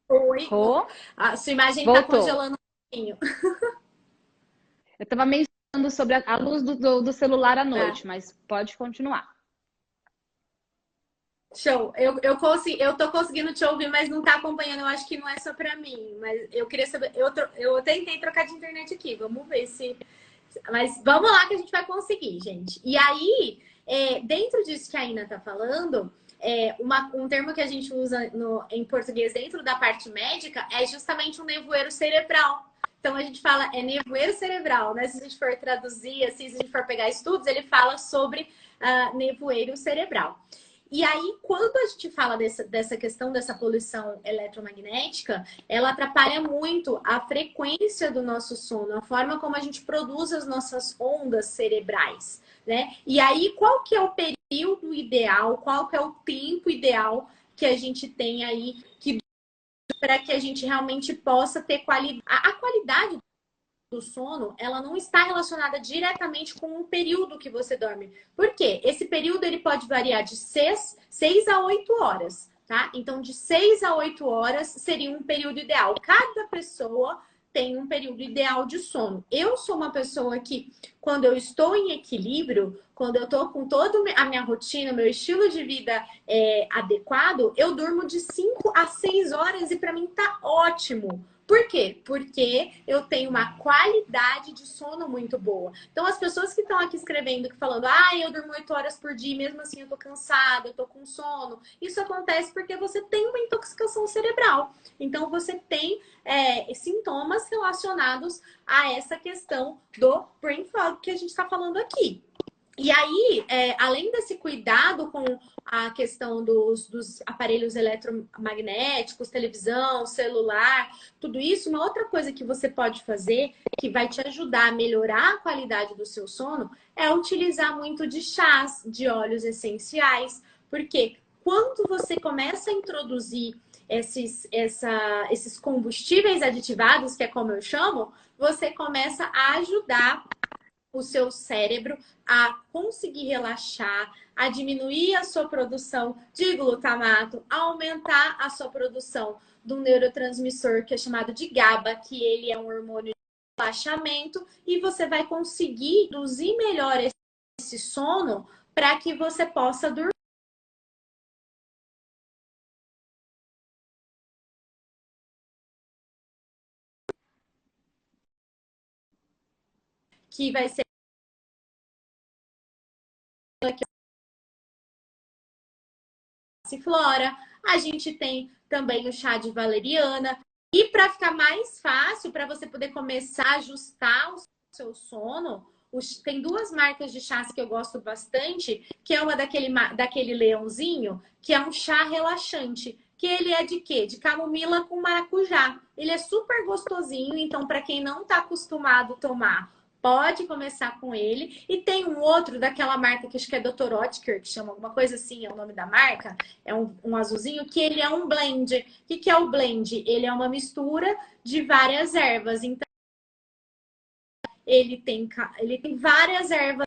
Oi. Rô? A sua imagem tá Voltou. congelando um pouquinho. Eu estava mencionando sobre a luz do celular à noite, mas pode continuar. Show. Eu tô conseguindo te ouvir, mas não tá acompanhando. Eu acho que não é só pra mim. Mas eu queria saber. Eu tentei trocar de internet aqui. Vamos ver se. Mas vamos lá que a gente vai conseguir, gente. E aí, dentro disso que a Ina tá falando, um termo que a gente usa em português dentro da parte médica é justamente um nevoeiro cerebral. Então a gente fala nevoeiro cerebral, né? Se a gente for traduzir, assim, se a gente for pegar estudos, ele fala sobre nevoeiro cerebral. E aí, quando a gente fala dessa questão dessa poluição eletromagnética, ela atrapalha muito a frequência do nosso sono, a forma como a gente produz as nossas ondas cerebrais, né? E aí, qual que é o período ideal, qual que é o tempo ideal que a gente tem aí que para que a gente realmente possa ter qualidade. A qualidade do sono, ela não está relacionada diretamente com o período que você dorme. Por quê? Esse período ele pode variar de 6 a 8 horas, tá? Então, de 6 a 8 horas seria um período ideal. Cada pessoa tem um período ideal de sono. Eu sou uma pessoa que, quando eu estou em equilíbrio, quando eu estou com toda a minha rotina, meu estilo de vida adequado, eu durmo de 5 a 6 horas e para mim tá ótimo. Por quê? Porque eu tenho uma qualidade de sono muito boa. Então, as pessoas que estão aqui escrevendo, falando, eu durmo 8 horas por dia, mesmo assim eu tô cansada, eu tô com sono. Isso acontece porque você tem uma intoxicação cerebral. Então, você tem sintomas relacionados a essa questão do brain fog que a gente está falando aqui. E aí, além desse cuidado com a questão dos aparelhos eletromagnéticos, televisão, celular, tudo isso, uma outra coisa que você pode fazer, que vai te ajudar a melhorar a qualidade do seu sono, é utilizar muito de chás, de óleos essenciais, porque quando você começa a introduzir esses combustíveis aditivados, que é como eu chamo, você começa a ajudar o seu cérebro a conseguir relaxar, a diminuir a sua produção de glutamato, a aumentar a sua produção de um neurotransmissor que é chamado de GABA, que ele é um hormônio de relaxamento, e você vai conseguir induzir melhor esse sono para que você possa dormir. Que vai ser passiflora, a gente tem também o chá de valeriana. E para ficar mais fácil, para você poder começar a ajustar o seu sono, tem duas marcas de chás que eu gosto bastante, que é uma daquele leãozinho, que é um chá relaxante. Que ele é de quê? De camomila com maracujá. Ele é super gostosinho, então para quem não está acostumado a tomar, pode começar com ele. E tem um outro daquela marca que acho que é Dr. Oetker, que chama alguma coisa assim, é o nome da marca. É um azulzinho, que ele é um blend. O que é o blend? Ele é uma mistura de várias ervas. Então, ele tem várias ervas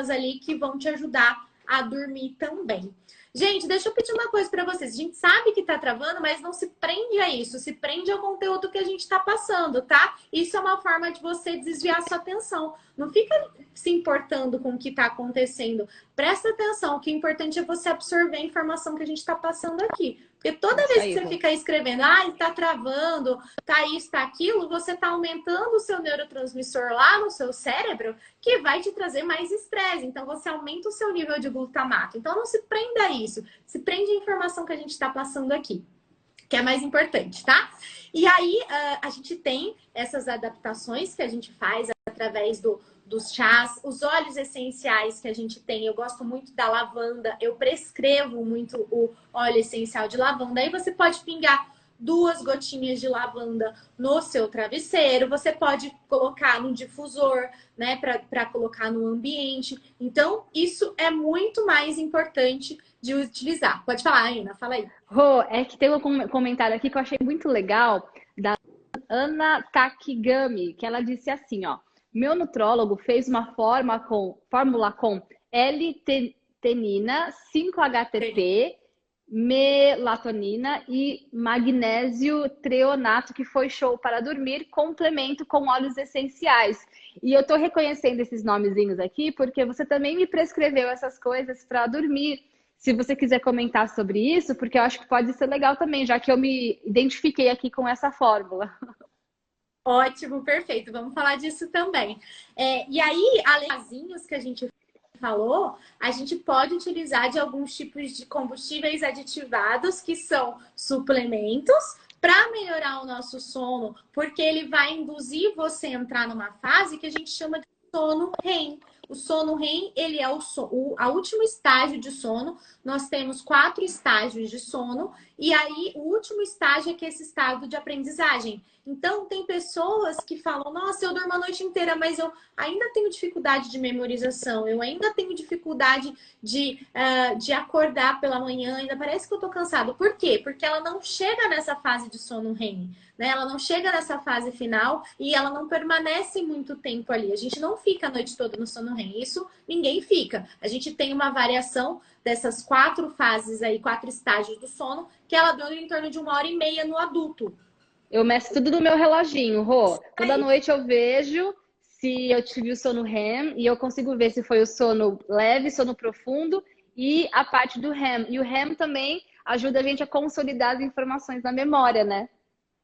ali que vão te ajudar a dormir também. Gente, deixa eu pedir uma coisa para vocês. A gente sabe que tá travando, mas não se prende a isso. Se prende ao conteúdo que a gente tá passando, tá? Isso é uma forma de você desviar sua atenção. Não fica se importando com o que tá acontecendo. Presta atenção. O que é importante é você absorver a informação que a gente tá passando aqui. Porque toda vez que você fica escrevendo, está travando, tá isso, tá aquilo, você tá aumentando o seu neurotransmissor lá no seu cérebro, que vai te trazer mais estresse. Então, você aumenta o seu nível de glutamato. Então, não se prenda a isso. Se prende a informação que a gente está passando aqui, que é mais importante, tá? E aí, a gente tem essas adaptações que a gente faz através dos chás, os óleos essenciais que a gente tem. Eu gosto muito da lavanda, eu prescrevo muito o óleo essencial de lavanda. Aí você pode pingar 2 gotinhas de lavanda no seu travesseiro, você pode colocar no difusor, né, para colocar no ambiente. Então, isso é muito mais importante de utilizar. Pode falar, Ana, fala aí. Rô, é que tem um comentário aqui que eu achei muito legal, da Ana Takigami, que ela disse assim, ó: meu nutrólogo fez uma fórmula com L-tenina, 5-HTP, melatonina e magnésio treonato, que foi show para dormir, complemento com óleos essenciais. E eu tô reconhecendo esses nomezinhos aqui porque você também me prescreveu essas coisas para dormir. Se você quiser comentar sobre isso, porque eu acho que pode ser legal também, já que eu me identifiquei aqui com essa fórmula. Ótimo, perfeito. Vamos falar disso também. E aí, além dos que a gente falou, a gente pode utilizar de alguns tipos de combustíveis aditivados, que são suplementos, para melhorar o nosso sono, porque ele vai induzir você a entrar numa fase que a gente chama de sono REM. O sono REM, ele é o último estágio de sono, nós temos 4 estágios de sono, e aí o último estágio é que é esse estado de aprendizagem. Então, tem pessoas que falam, nossa, eu durmo a noite inteira, mas eu ainda tenho dificuldade de memorização, eu ainda tenho dificuldade de acordar pela manhã, ainda parece que eu tô cansado. Por quê? Porque ela não chega nessa fase de sono REM, né? Ela não chega nessa fase final e ela não permanece muito tempo ali. A gente não fica a noite toda no sono REM, isso ninguém fica. A gente tem uma variação dessas 4 fases aí, 4 estágios do sono, que ela dura em torno de 1h30 no adulto. Eu meço tudo no meu reloginho, Rô. Toda noite eu vejo se eu tive o sono REM e eu consigo ver se foi o sono leve, sono profundo e a parte do REM. E o REM também ajuda a gente a consolidar as informações na memória, né?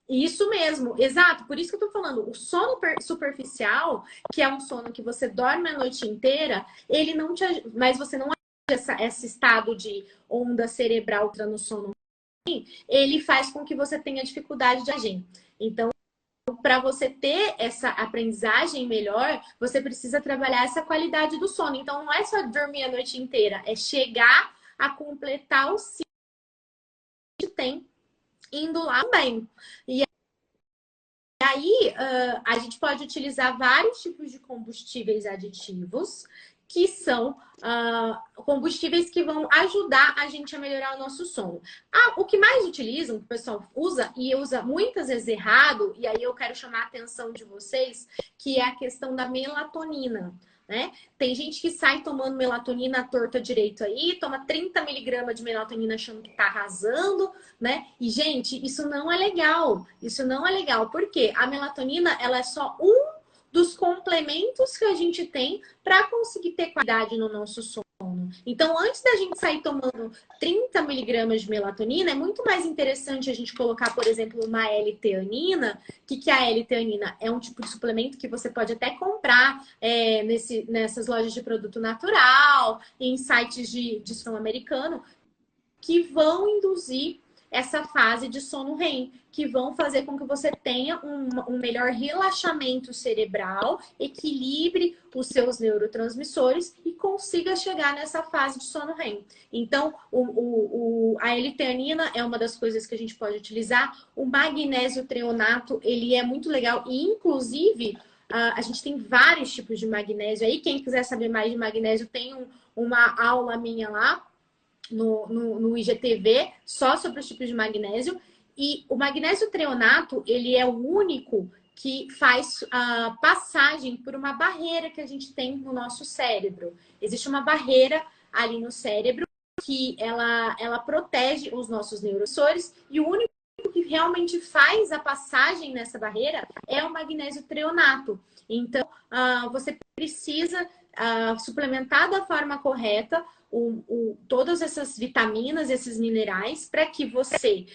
Isso mesmo, exato. Por isso que eu tô falando, o sono superficial, que é um sono que você dorme a noite inteira, ele não te ajuda, mas você não ajuda esse estado de onda cerebral no sono, ele faz com que você tenha dificuldade de agir. Então, para você ter essa aprendizagem melhor, você precisa trabalhar essa qualidade do sono. Então, não é só dormir a noite inteira, é chegar a completar o ciclo que tem indo lá bem. E aí, a gente pode utilizar vários tipos de combustíveis aditivos, que são combustíveis que vão ajudar a gente a melhorar o nosso sono. O que mais utilizam, que o pessoal usa, e usa muitas vezes errado, e aí eu quero chamar a atenção de vocês, que é a questão da melatonina. Né? Tem gente que sai tomando melatonina à torta direito aí, toma 30 miligramas de melatonina achando que tá arrasando, né? E, gente, isso não é legal. Isso não é legal. Por quê? A melatonina, ela é só um dos complementos que a gente tem para conseguir ter qualidade no nosso sono. Então, antes da gente sair tomando 30 miligramas de melatonina, é muito mais interessante a gente colocar, por exemplo, uma L-teanina. O que é a L-teanina? É um tipo de suplemento que você pode até comprar nessas lojas de produto natural, em sites de sono americano, que vão induzir essa fase de sono REM, que vão fazer com que você tenha um melhor relaxamento cerebral, equilibre os seus neurotransmissores e consiga chegar nessa fase de sono REM. Então, a L-teanina é uma das coisas que a gente pode utilizar. O magnésio treonato, ele é muito legal e, inclusive, a gente tem vários tipos de magnésio aí. Quem quiser saber mais de magnésio, tem uma aula minha lá no IGTV, só sobre os tipos de magnésio. E o magnésio treonato, ele é o único que faz a passagem por uma barreira que a gente tem no nosso cérebro. Existe uma barreira ali no cérebro que ela protege os nossos neurotransmissores, e o único que realmente faz a passagem nessa barreira é o magnésio treonato. Então, você precisa suplementar da forma correta todas essas vitaminas, esses minerais, para que você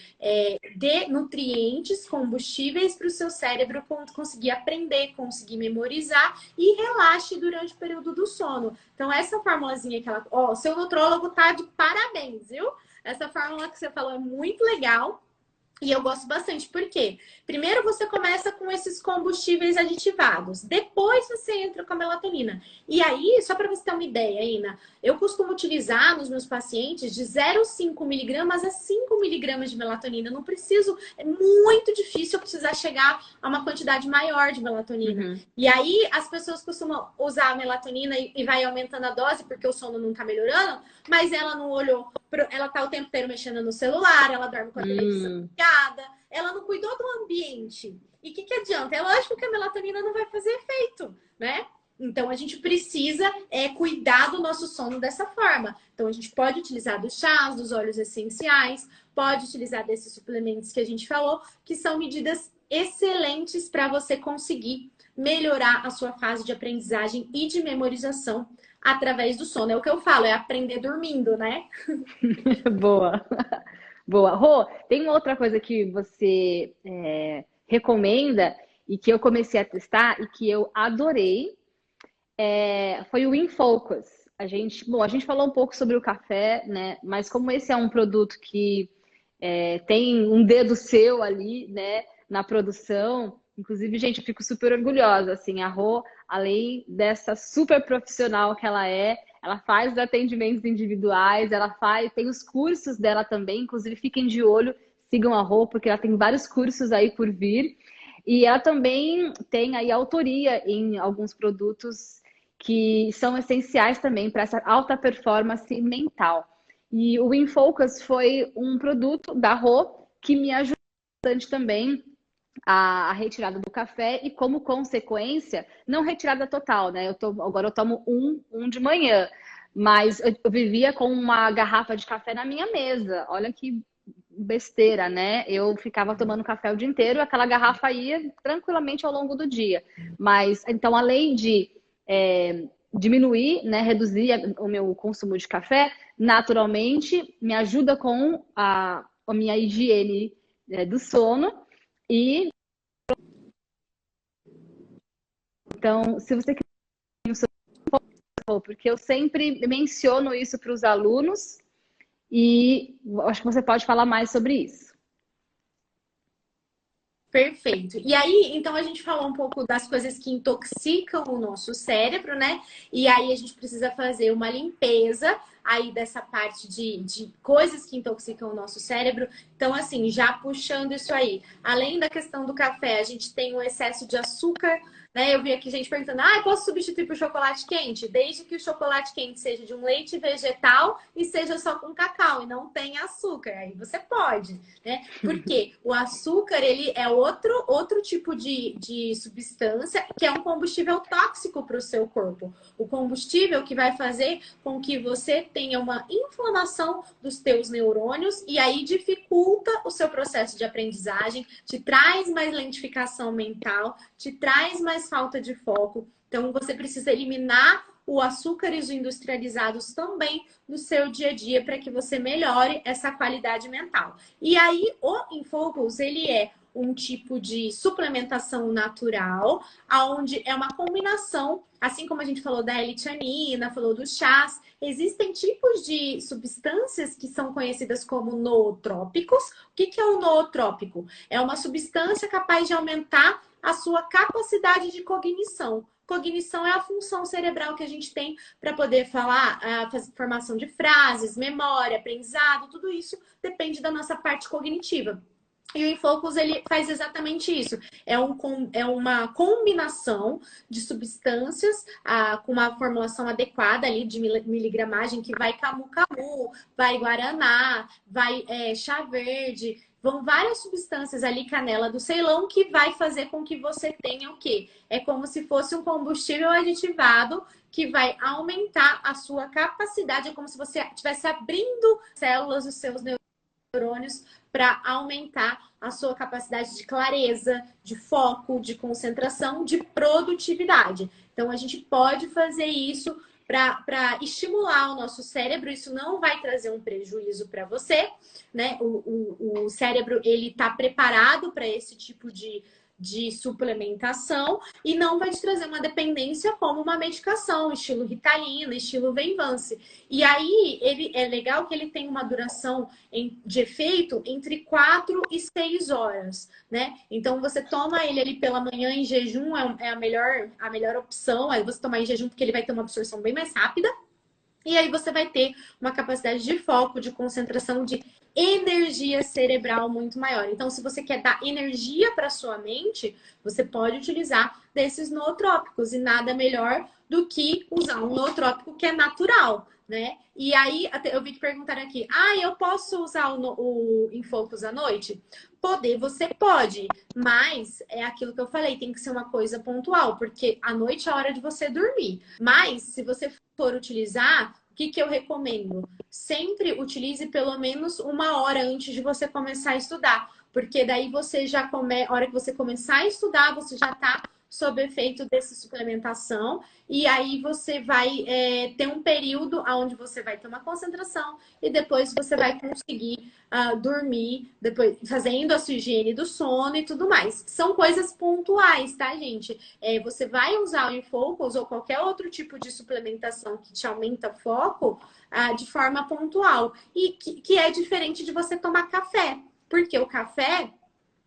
dê nutrientes, combustíveis para o seu cérebro conseguir aprender, conseguir memorizar e relaxe durante o período do sono. Então, essa formulazinha que ela... Ó, o seu nutrólogo tá de parabéns, viu? Essa fórmula que você falou é muito legal. E eu gosto bastante, por quê? Primeiro você começa com esses combustíveis aditivados, depois você entra com a melatonina. E aí, só para você ter uma ideia, Ina, eu costumo utilizar nos meus pacientes de 0,5 miligramas a 5 miligramas de melatonina. Eu não preciso, é muito difícil eu precisar chegar a uma quantidade maior de melatonina. Uhum. E aí, as pessoas costumam usar a melatonina e vai aumentando a dose porque o sono não tá melhorando, mas ela não olhou, ela tá o tempo inteiro mexendo no celular, ela dorme com a televisão ligada, ela não cuidou do ambiente. E o que adianta? É lógico que a melatonina não vai fazer efeito, né? Então, a gente precisa cuidar do nosso sono dessa forma. Então, a gente pode utilizar dos chás, dos óleos essenciais, pode utilizar desses suplementos que a gente falou, que são medidas excelentes para você conseguir melhorar a sua fase de aprendizagem e de memorização através do sono. É o que eu falo, é aprender dormindo, né? Boa. Boa. Rô, tem uma outra coisa que você recomenda e que eu comecei a testar e que eu adorei, foi o InFocus. A gente falou um pouco sobre o café, né? Mas como esse é um produto que tem um dedo seu ali, né, na produção, inclusive, gente, eu fico super orgulhosa, assim, a Rô, além dessa super profissional que ela Ela faz os atendimentos individuais, ela tem os cursos dela também, inclusive fiquem de olho, sigam a Rô, porque ela tem vários cursos aí por vir. E ela também tem aí autoria em alguns produtos que são essenciais também para essa alta performance mental. E o InFocus foi um produto da Rô que me ajudou bastante também a retirada do café e, como consequência, não retirada total, né? Agora eu tomo um de manhã, mas eu vivia com uma garrafa de café na minha mesa. Olha que besteira, né? Eu ficava tomando café o dia inteiro e aquela garrafa ia tranquilamente ao longo do dia. Mas, então, além de diminuir, né, reduzir o meu consumo de café, naturalmente me ajuda com a minha higiene, do sono. E então, se você quer, porque eu sempre menciono isso para os alunos e acho que você pode falar mais sobre isso. Perfeito. E aí, então a gente falou um pouco das coisas que intoxicam o nosso cérebro, né? E aí a gente precisa fazer uma limpeza aí dessa parte de coisas que intoxicam o nosso cérebro. Então, assim, já puxando isso aí, além da questão do café, a gente tem o excesso de açúcar, né? Eu vi aqui gente perguntando, posso substituir por chocolate quente? Desde que o chocolate quente seja de um leite vegetal e seja só com cacau e não tenha açúcar. Aí você pode, né? Porque o açúcar, ele é outro tipo de substância que é um combustível tóxico para o seu corpo. O combustível que vai fazer com que você tenha uma inflamação dos teus neurônios e aí dificulta o seu processo de aprendizagem, te traz mais lentificação mental, te traz mais falta de foco. Então, você precisa eliminar o açúcares industrializados também no seu dia a dia para que você melhore essa qualidade mental. E aí, o InFocus, ele é um tipo de suplementação natural, onde é uma combinação, assim como a gente falou da L-tianina, falou dos chás, existem tipos de substâncias que são conhecidas como nootrópicos. O que é o nootrópico? É uma substância capaz de aumentar a sua capacidade de cognição. Cognição é a função cerebral que a gente tem para poder falar, fazer formação de frases, memória, aprendizado, tudo isso depende da nossa parte cognitiva. E o InFocus, ele faz exatamente isso. É uma combinação de substâncias com uma formulação adequada ali de miligramagem, que vai camu-camu, vai guaraná, vai chá verde. Vão várias substâncias ali, canela do Ceilão, que vai fazer com que você tenha o quê? É como se fosse um combustível aditivado que vai aumentar a sua capacidade. É como se você estivesse abrindo células dos seus neurônios para aumentar a sua capacidade de clareza, de foco, de concentração, de produtividade. Então, a gente pode fazer isso para estimular o nosso cérebro. Isso não vai trazer um prejuízo para você, né? O cérebro, ele está preparado para esse tipo de suplementação e não vai te trazer uma dependência como uma medicação, estilo Ritalina, estilo Venvance. E aí, ele é legal que ele tem uma duração de efeito entre 4 e 6 horas, né? Então, você toma ele ali pela manhã em jejum, é a melhor opção. Aí você tomar em jejum porque ele vai ter uma absorção bem mais rápida. E aí você vai ter uma capacidade de foco, de concentração, de energia cerebral muito maior. Então, se você quer dar energia para sua mente, você pode utilizar desses nootrópicos. E nada melhor do que usar um nootrópico que é natural, né? E aí, eu vi que perguntaram aqui, eu posso usar o InFocus à noite? Você pode, mas é aquilo que eu falei, tem que ser uma coisa pontual, porque à noite é a hora de você dormir. Mas, se você for utilizar, o que eu recomendo? Sempre utilize pelo menos 1 hora antes de você começar a estudar, porque daí você já a hora que você começar a estudar, você já está sob efeito dessa suplementação, e aí você vai ter um período onde você vai ter uma concentração e depois você vai conseguir dormir, depois fazendo a sua higiene do sono e tudo mais. São coisas pontuais, tá, gente? Você vai usar o InFocus ou qualquer outro tipo de suplementação que te aumenta foco de forma pontual, e que é diferente de você tomar café, porque o café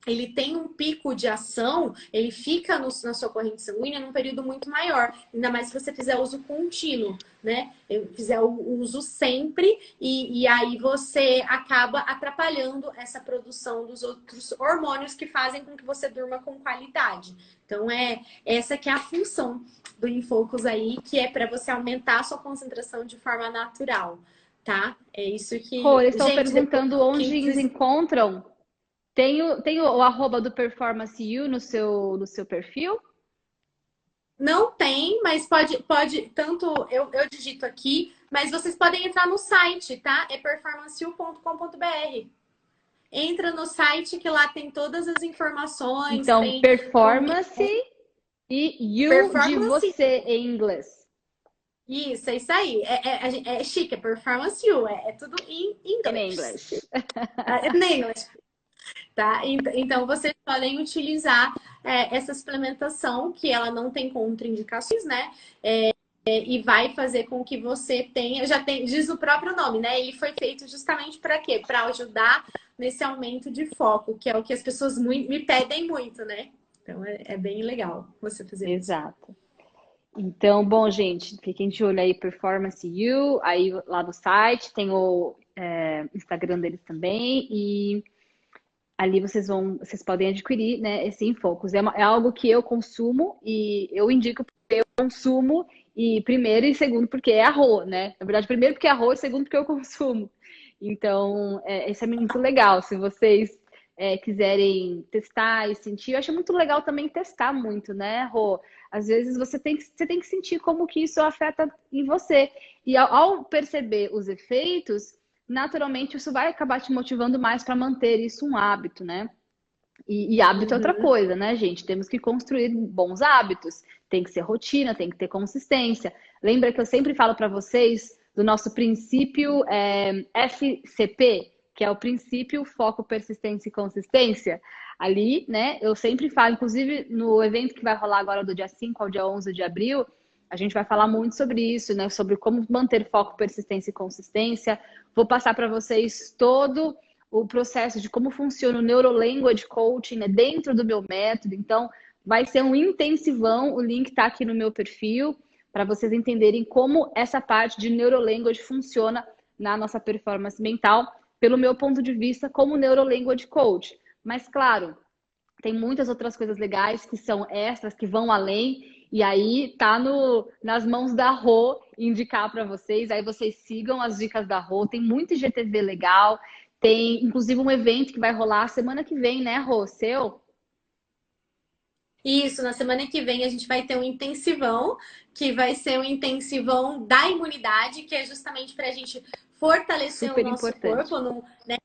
ele tem um pico de ação, ele fica na sua corrente sanguínea num período muito maior. Ainda mais se você fizer uso contínuo, né? Fizer o uso sempre e aí você acaba atrapalhando essa produção dos outros hormônios que fazem com que você durma com qualidade. Então, essa que é a função do Infocus aí, que é para você aumentar a sua concentração de forma natural, tá? É isso que... Rô, eles estão Gente, perguntando depois, onde eles encontram. Tem o arroba do Performance You no seu perfil? não tem, mas pode tanto eu digito aqui, mas vocês podem entrar no site, tá? É performanceu.com.br. Entra no site que lá tem todas as informações, Então, tem performance e you de performance. você em inglês. Isso, é isso aí. É chique, é performance you, é tudo em Em inglês. inglês. É em inglês. Tá? Então, vocês podem utilizar essa suplementação, que ela não tem contraindicações, né? E vai fazer com que você tenha, diz o próprio nome, né? Ele foi feito justamente para quê? Para ajudar nesse aumento de foco, que é o que as pessoas me pedem muito, né? Então, é bem legal você fazer isso. Exato. Então, bom, gente, fiquem de olho aí, Performance You, aí lá no site, tem o Instagram deles também, e ali vocês podem adquirir, né, esse Infocus. É algo que eu consumo e eu indico porque eu consumo, e primeiro e segundo porque é arroz, né? Na verdade, primeiro porque é arroz, segundo porque eu consumo. Então, isso é muito legal. Se vocês quiserem testar e sentir, eu acho muito legal também testar muito, né, Rô? Às vezes você tem que sentir como que isso afeta em você. E ao perceber os efeitos, naturalmente isso vai acabar te motivando mais para manter isso um hábito, né? E hábito é outra Uhum. coisa, né, gente? Temos que construir bons hábitos. Tem que ser rotina, tem que ter consistência. Lembra que eu sempre falo para vocês do nosso princípio FCP, que é o princípio foco, persistência e consistência? Ali, né, eu sempre falo, inclusive no evento que vai rolar agora do dia 5 ao dia 11 de abril, a gente vai falar muito sobre isso, né? Sobre como manter foco, persistência e consistência. Vou passar para vocês todo o processo de como funciona o Neurolanguage Coaching, né, dentro do meu método. Então, vai ser um intensivão. O link está aqui no meu perfil para vocês entenderem como essa parte de Neurolanguage funciona na nossa performance mental, pelo meu ponto de vista como Neurolanguage Coach. Mas, claro, tem muitas outras coisas legais que são extras, que vão além. E aí tá nas mãos da Rô indicar para vocês. Aí vocês sigam as dicas da Rô. Tem muito IGTV legal. Tem, inclusive, um evento que vai rolar semana que vem, né, Rô? Seu? Isso, na semana que vem a gente vai ter um intensivão, que vai ser um intensivão da imunidade, que é justamente para a gente fortalecer o Super nosso importante. corpo né,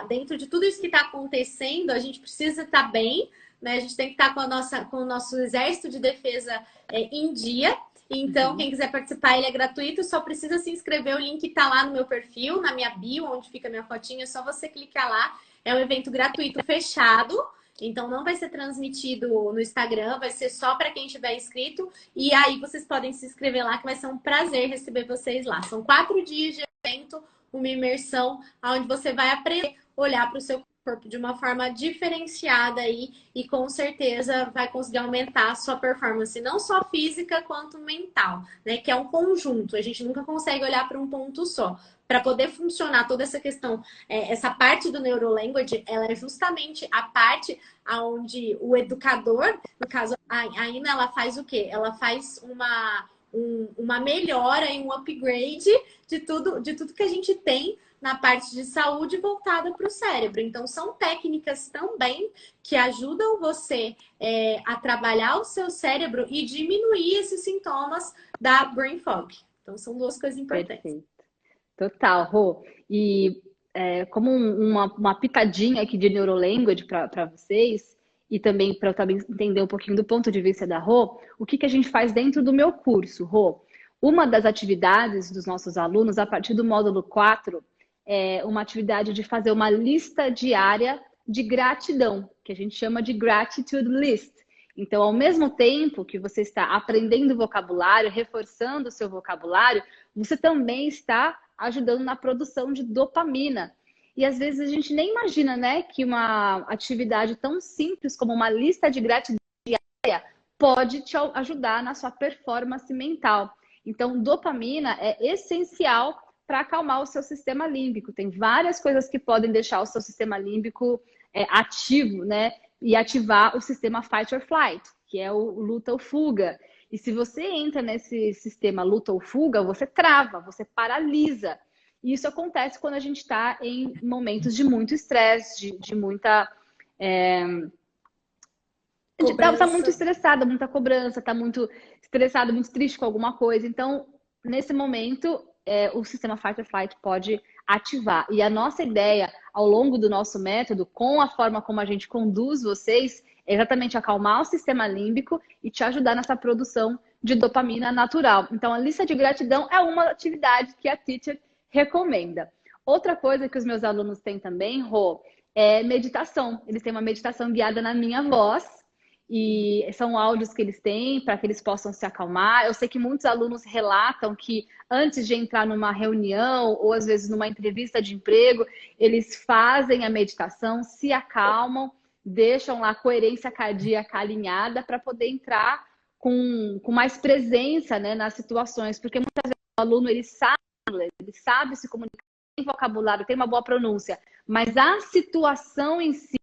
dentro de tudo isso que está acontecendo, a gente precisa estar bem, né? A gente tem que estar com o nosso exército de defesa em dia. Então, quem quiser participar, ele é gratuito, só precisa se inscrever. O link está lá no meu perfil, na minha bio, onde fica a minha fotinha, é só você clicar lá. É um evento gratuito fechado. Então, não vai ser transmitido no Instagram, vai ser só para quem tiver inscrito. E aí, vocês podem se inscrever lá, que vai ser um prazer receber vocês lá. São 4 dias de evento, uma imersão, onde você vai aprender a olhar para o seu corpo de uma forma diferenciada aí e com certeza vai conseguir aumentar a sua performance, não só física quanto mental, né? Que é um conjunto, a gente nunca consegue olhar para um ponto só. Para poder funcionar toda essa questão, essa parte do Neurolanguage, ela é justamente a parte onde o educador, no caso, a Ina, ela faz o quê? Ela faz uma melhora e um upgrade de tudo que a gente tem na parte de saúde voltada para o cérebro. Então, são técnicas também que ajudam você a trabalhar o seu cérebro e diminuir esses sintomas da brain fog. Então, são duas coisas importantes. Perfeito. Total, Rô. E como uma pitadinha aqui de Neurolanguage para vocês, e também para eu também entender um pouquinho do ponto de vista da Rô, o que a gente faz dentro do meu curso, Rô? Uma das atividades dos nossos alunos, a partir do módulo 4, é uma atividade de fazer uma lista diária de gratidão, que a gente chama de Gratitude List. Então, ao mesmo tempo que você está aprendendo vocabulário, reforçando o seu vocabulário, você também está ajudando na produção de dopamina. E às vezes a gente nem imagina, né, que uma atividade tão simples como uma lista de gratidão diária pode te ajudar na sua performance mental. Então, dopamina é essencial para acalmar o seu sistema límbico. Tem várias coisas que podem deixar o seu sistema límbico ativo, né? E ativar o sistema fight or flight, que é o luta ou fuga. E se você entra nesse sistema luta ou fuga, você trava, você paralisa. E isso acontece quando a gente está em momentos de muito estresse, de muita... Tá muito estressada, muita cobrança, tá muito estressado, muito triste com alguma coisa. Então, nesse momento, o sistema Fight or Flight pode ativar. E a nossa ideia, ao longo do nosso método, com a forma como a gente conduz vocês, é exatamente acalmar o sistema límbico e te ajudar nessa produção de dopamina natural. Então, a lista de gratidão é uma atividade que a Teacher recomenda. Outra coisa que os meus alunos têm também, Rô, é meditação. Eles têm uma meditação guiada na minha voz. E são áudios que eles têm para que eles possam se acalmar. Eu sei que muitos alunos relatam que antes de entrar numa reunião ou às vezes numa entrevista de emprego, eles fazem a meditação, se acalmam, deixam lá a coerência cardíaca alinhada para poder entrar com mais presença, né, nas situações. Porque muitas vezes o aluno ele sabe se comunicar, tem vocabulário, tem uma boa pronúncia, mas a situação em si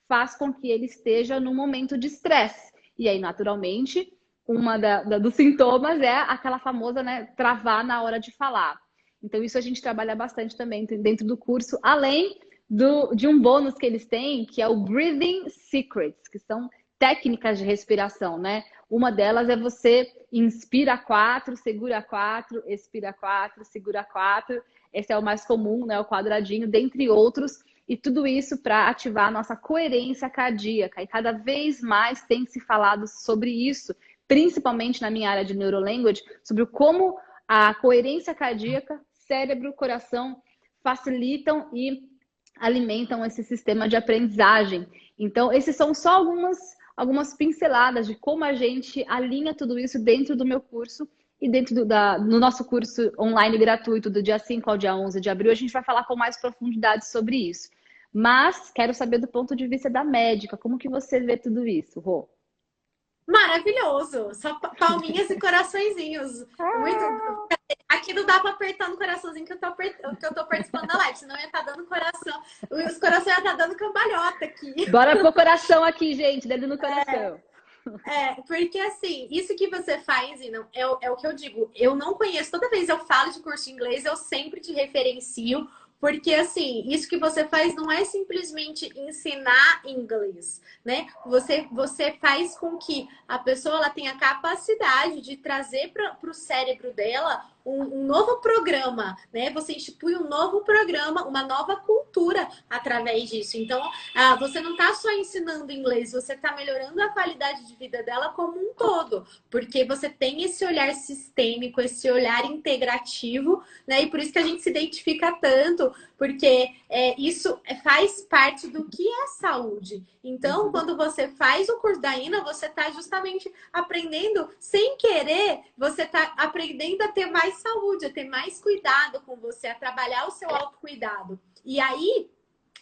faz com que ele esteja num momento de estresse. E aí, naturalmente, uma dos sintomas é aquela famosa, né, travar na hora de falar. Então, isso a gente trabalha bastante também dentro do curso, além de um bônus que eles têm, que é o Breathing Secrets, que são técnicas de respiração, né? Uma delas é você inspira 4, segura 4, expira 4, segura 4. Esse é o mais comum, né? O quadradinho, dentre outros. E tudo isso para ativar a nossa coerência cardíaca. E cada vez mais tem se falado sobre isso, principalmente na minha área de Neurolanguage, sobre como a coerência cardíaca, cérebro, coração, facilitam e alimentam esse sistema de aprendizagem. Então, esses são só algumas pinceladas de como a gente alinha tudo isso dentro do meu curso e dentro no nosso curso online gratuito do dia 5 ao dia 11 de abril. A gente vai falar com mais profundidade sobre isso. Mas quero saber do ponto de vista da médica, como que você vê tudo isso, Rô? Maravilhoso! Só palminhas e coraçõezinhos. Muito... Aqui não dá para apertar no coraçãozinho que eu tô participando da live, senão ia estar dando coração. Os corações iam estar dando cambalhota aqui. Bora pro coração aqui, gente, dedo no coração. Porque assim, isso que você faz, Ina, é o que eu digo. Eu não conheço, toda vez eu falo de curso de inglês, eu sempre te referencio. Porque, assim, isso que você faz não é simplesmente ensinar inglês, né? Você faz com que a pessoa ela tenha capacidade de trazer para o cérebro dela um novo programa, né? Você institui um novo programa, uma nova cultura através disso. Então, você não está só ensinando inglês, você está melhorando a qualidade de vida dela como um todo. Porque você tem esse olhar sistêmico, esse olhar integrativo, né? E por isso que a gente se identifica tanto, porque isso faz parte do que é saúde. Então, quando você faz o curso da Ina, você está justamente aprendendo, sem querer, você está aprendendo a ter mais saúde, a ter mais cuidado com você, a trabalhar o seu autocuidado. E aí,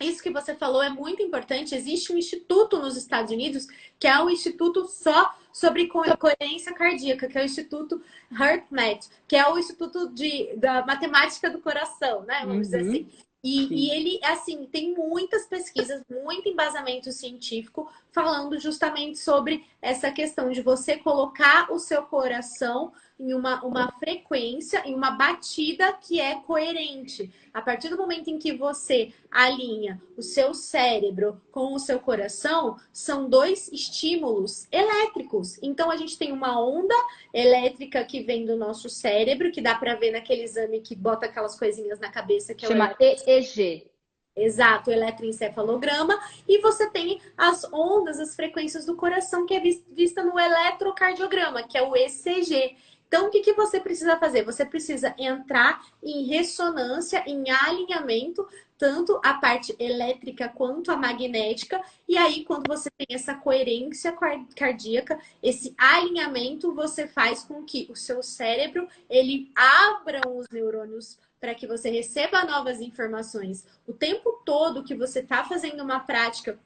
isso que você falou é muito importante. Existe um instituto nos Estados Unidos, que é um instituto só sobre coerência cardíaca, que é o Instituto HeartMath, que é o Instituto da Matemática do Coração, né? Vamos dizer assim. E ele, assim, tem muitas pesquisas, muito embasamento científico falando justamente sobre essa questão de você colocar o seu coração em uma frequência, em uma batida que é coerente. A partir do momento em que você alinha o seu cérebro com o seu coração, são dois estímulos elétricos. Então, a gente tem uma onda elétrica que vem do nosso cérebro, que dá para ver naquele exame que bota aquelas coisinhas na cabeça. Que chama EEG. Exato, o eletroencefalograma. E você tem as ondas, as frequências do coração, que é vista no eletrocardiograma, que é o ECG. Então, o que você precisa fazer? Você precisa entrar em ressonância, em alinhamento, tanto a parte elétrica quanto a magnética. E aí, quando você tem essa coerência cardíaca, esse alinhamento, você faz com que o seu cérebro, ele abra os neurônios para que você receba novas informações. O tempo todo que você está fazendo uma prática,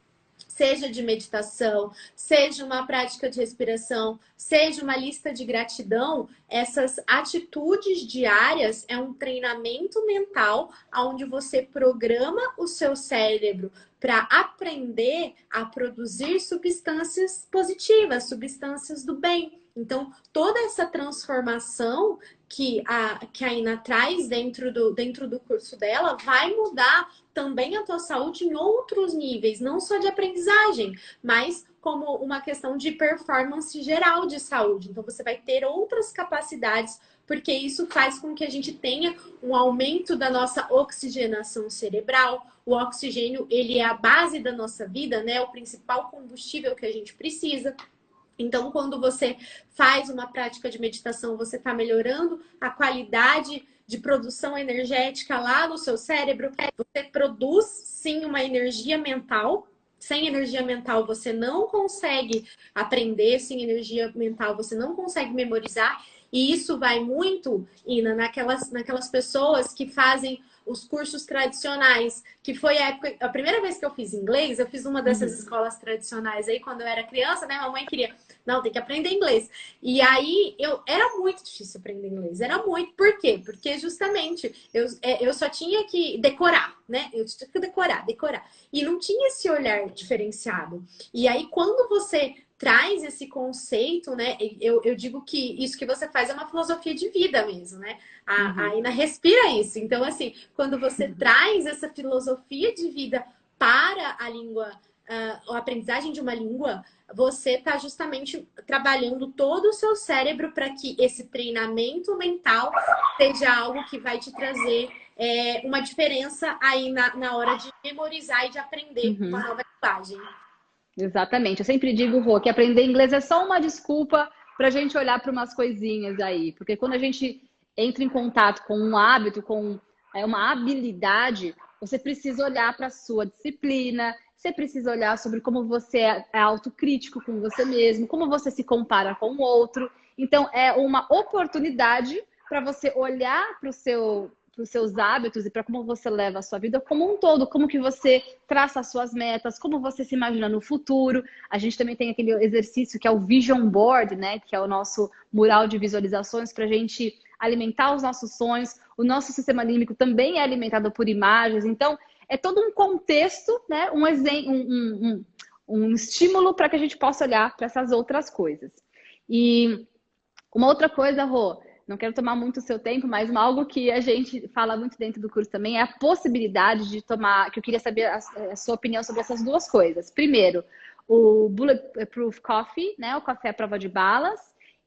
seja de meditação, seja uma prática de respiração, seja uma lista de gratidão, essas atitudes diárias é um treinamento mental onde você programa o seu cérebro para aprender a produzir substâncias positivas, substâncias do bem. Então, toda essa transformação que a Ina traz dentro do curso dela vai mudar também a tua saúde em outros níveis, não só de aprendizagem, mas como uma questão de performance geral de saúde. Então, você vai ter outras capacidades, porque isso faz com que a gente tenha um aumento da nossa oxigenação cerebral. O oxigênio, ele é a base da nossa vida, né? O principal combustível que a gente precisa. Então, quando você faz uma prática de meditação, você está melhorando a qualidade de produção energética lá no seu cérebro. Você produz, sim, uma energia mental. Sem energia mental, você não consegue aprender. Sem energia mental, você não consegue memorizar. E isso vai muito, Ina, naquelas pessoas que fazem os cursos tradicionais, que foi a primeira vez que eu fiz inglês, eu fiz uma dessas escolas tradicionais aí quando eu era criança, né? Mamãe queria, não, tem que aprender inglês. E aí, era muito difícil aprender inglês, era muito. Por quê? Porque justamente eu só tinha que decorar, né? Eu tinha que decorar. E não tinha esse olhar diferenciado. E aí, quando você traz esse conceito, né? Eu digo que isso que você faz é uma filosofia de vida mesmo, né? A Ina respira isso. Então, assim, quando você traz essa filosofia de vida para a língua, a aprendizagem de uma língua, você está justamente trabalhando todo o seu cérebro para que esse treinamento mental seja algo que vai te trazer uma diferença aí na hora de memorizar e de aprender uma nova linguagem. Exatamente. Eu sempre digo, Rô, que aprender inglês é só uma desculpa para a gente olhar para umas coisinhas aí. Porque quando a gente entra em contato com um hábito, com uma habilidade, você precisa olhar para a sua disciplina, você precisa olhar sobre como você é autocrítico com você mesmo, como você se compara com o outro. Então, é uma oportunidade para você olhar para os seus hábitos e para como você leva a sua vida como um todo, como que você traça as suas metas, como você se imagina no futuro. A gente também tem aquele exercício que é o Vision Board, né? Que é o nosso mural de visualizações para a gente alimentar os nossos sonhos. O nosso sistema límbico também é alimentado por imagens. Então, é todo um contexto, né? Um estímulo para que a gente possa olhar para essas outras coisas. E uma outra coisa, Rô, não quero tomar muito o seu tempo, mas algo que a gente fala muito dentro do curso também é a possibilidade de tomar, que eu queria saber a sua opinião sobre essas duas coisas. Primeiro, o Bulletproof Coffee, né? O café à prova de balas.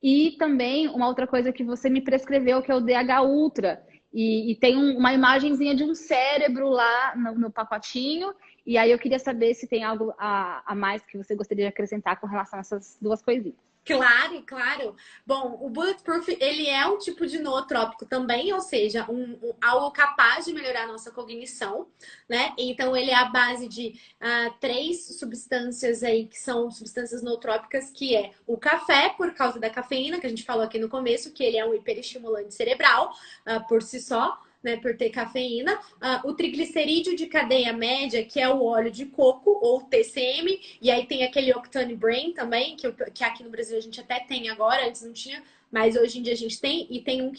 E também uma outra coisa que você me prescreveu, que é o DH Ultra. E tem uma imagenzinha de um cérebro lá no pacotinho. E aí eu queria saber se tem algo a mais que você gostaria de acrescentar com relação a essas duas coisinhas. Claro, claro. Bom, o Bulletproof, ele é um tipo de nootrópico também, ou seja, algo capaz de melhorar a nossa cognição, né? Então, ele é a base de 3 substâncias aí, que são substâncias nootrópicas, que é o café, por causa da cafeína, que a gente falou aqui no começo, que ele é um hiperestimulante cerebral, por si só, né, por ter cafeína, o triglicerídeo de cadeia média, que é o óleo de coco, ou TCM, e aí tem aquele Octane Brain também, que aqui no Brasil a gente até tem agora, antes não tinha, mas hoje em dia a gente tem, e tem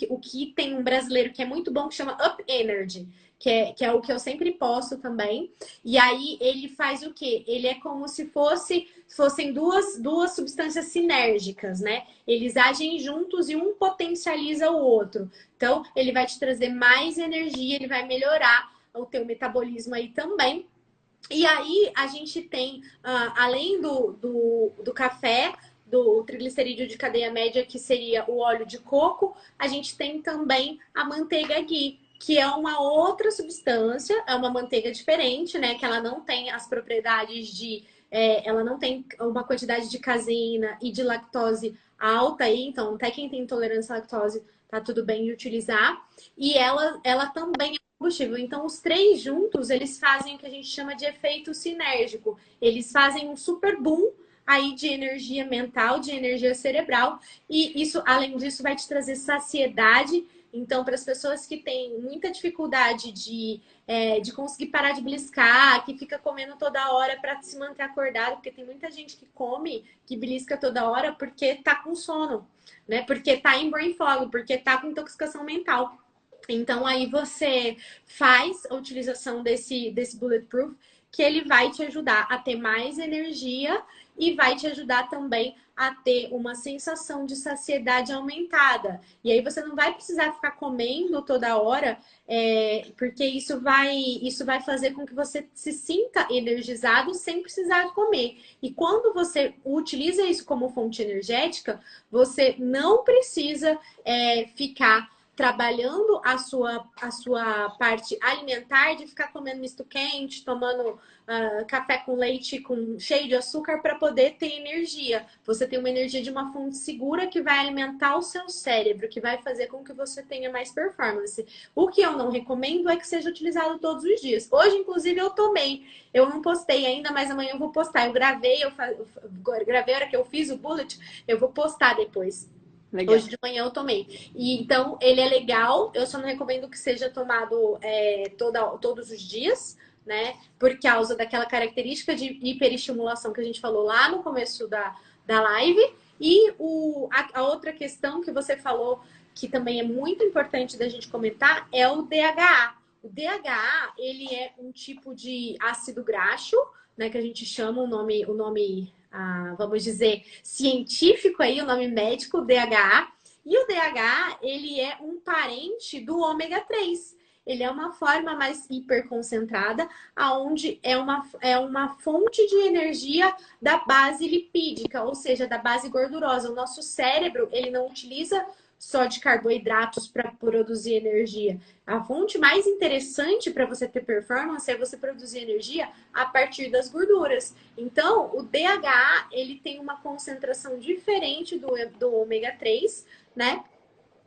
tem um brasileiro que é muito bom, que chama Up Energy, que é o que eu sempre posto também. E aí ele faz o quê? Ele é como se fossem duas substâncias sinérgicas, né? Eles agem juntos e um potencializa o outro. Então, ele vai te trazer mais energia, ele vai melhorar o teu metabolismo aí também. E aí, a gente tem, além do café, do triglicerídeo de cadeia média, que seria o óleo de coco, a gente tem também a manteiga ghee, que é uma outra substância, é uma manteiga diferente, né? Que ela não tem as propriedades ela não tem uma quantidade de caseína e de lactose alta aí, então até quem tem intolerância à lactose tá tudo bem de utilizar. E ela também é combustível. Então, os 3 juntos, eles fazem o que a gente chama de efeito sinérgico. Eles fazem um super boom aí de energia mental, de energia cerebral. E isso, além disso, vai te trazer saciedade Então, para as pessoas que têm muita dificuldade de conseguir parar de beliscar, que fica comendo toda hora para se manter acordado, porque tem muita gente que come, que belisca toda hora porque tá com sono, né? Porque tá em brain fog, porque tá com intoxicação mental. Então, aí você faz a utilização desse Bulletproof, que ele vai te ajudar a ter mais energia e vai te ajudar também a ter uma sensação de saciedade aumentada. E aí você não vai precisar ficar comendo toda hora, porque isso vai fazer com que você se sinta energizado sem precisar comer. E quando você utiliza isso como fonte energética, você não precisa ficar trabalhando a sua parte alimentar, de ficar comendo misto quente, tomando café com leite cheio de açúcar para poder ter energia. Você tem uma energia de uma fonte segura que vai alimentar o seu cérebro, que vai fazer com que você tenha mais performance. O que eu não recomendo é que seja utilizado todos os dias. Hoje, inclusive, eu tomei. Eu não postei ainda, mas amanhã eu vou postar. Eu gravei a hora que eu fiz o bullet, eu vou postar depois. Legal. Hoje de manhã eu tomei. E então, ele é legal. Eu só não recomendo que seja tomado todos os dias, né? Por causa daquela característica de hiperestimulação que a gente falou lá no começo da live. E a outra questão que você falou, que também é muito importante da gente comentar, é o DHA. O DHA, ele é um tipo de ácido graxo, né? Que a gente chama o nome vamos dizer, científico aí, o nome médico, DHA. E o DHA, ele é um parente do ômega 3. Ele é uma forma mais hiperconcentrada, aonde é uma fonte de energia da base lipídica, ou seja, da base gordurosa. O nosso cérebro, ele não utiliza só de carboidratos para produzir energia. A fonte mais interessante para você ter performance é você produzir energia a partir das gorduras. Então, o DHA, ele tem uma concentração diferente do ômega 3, né?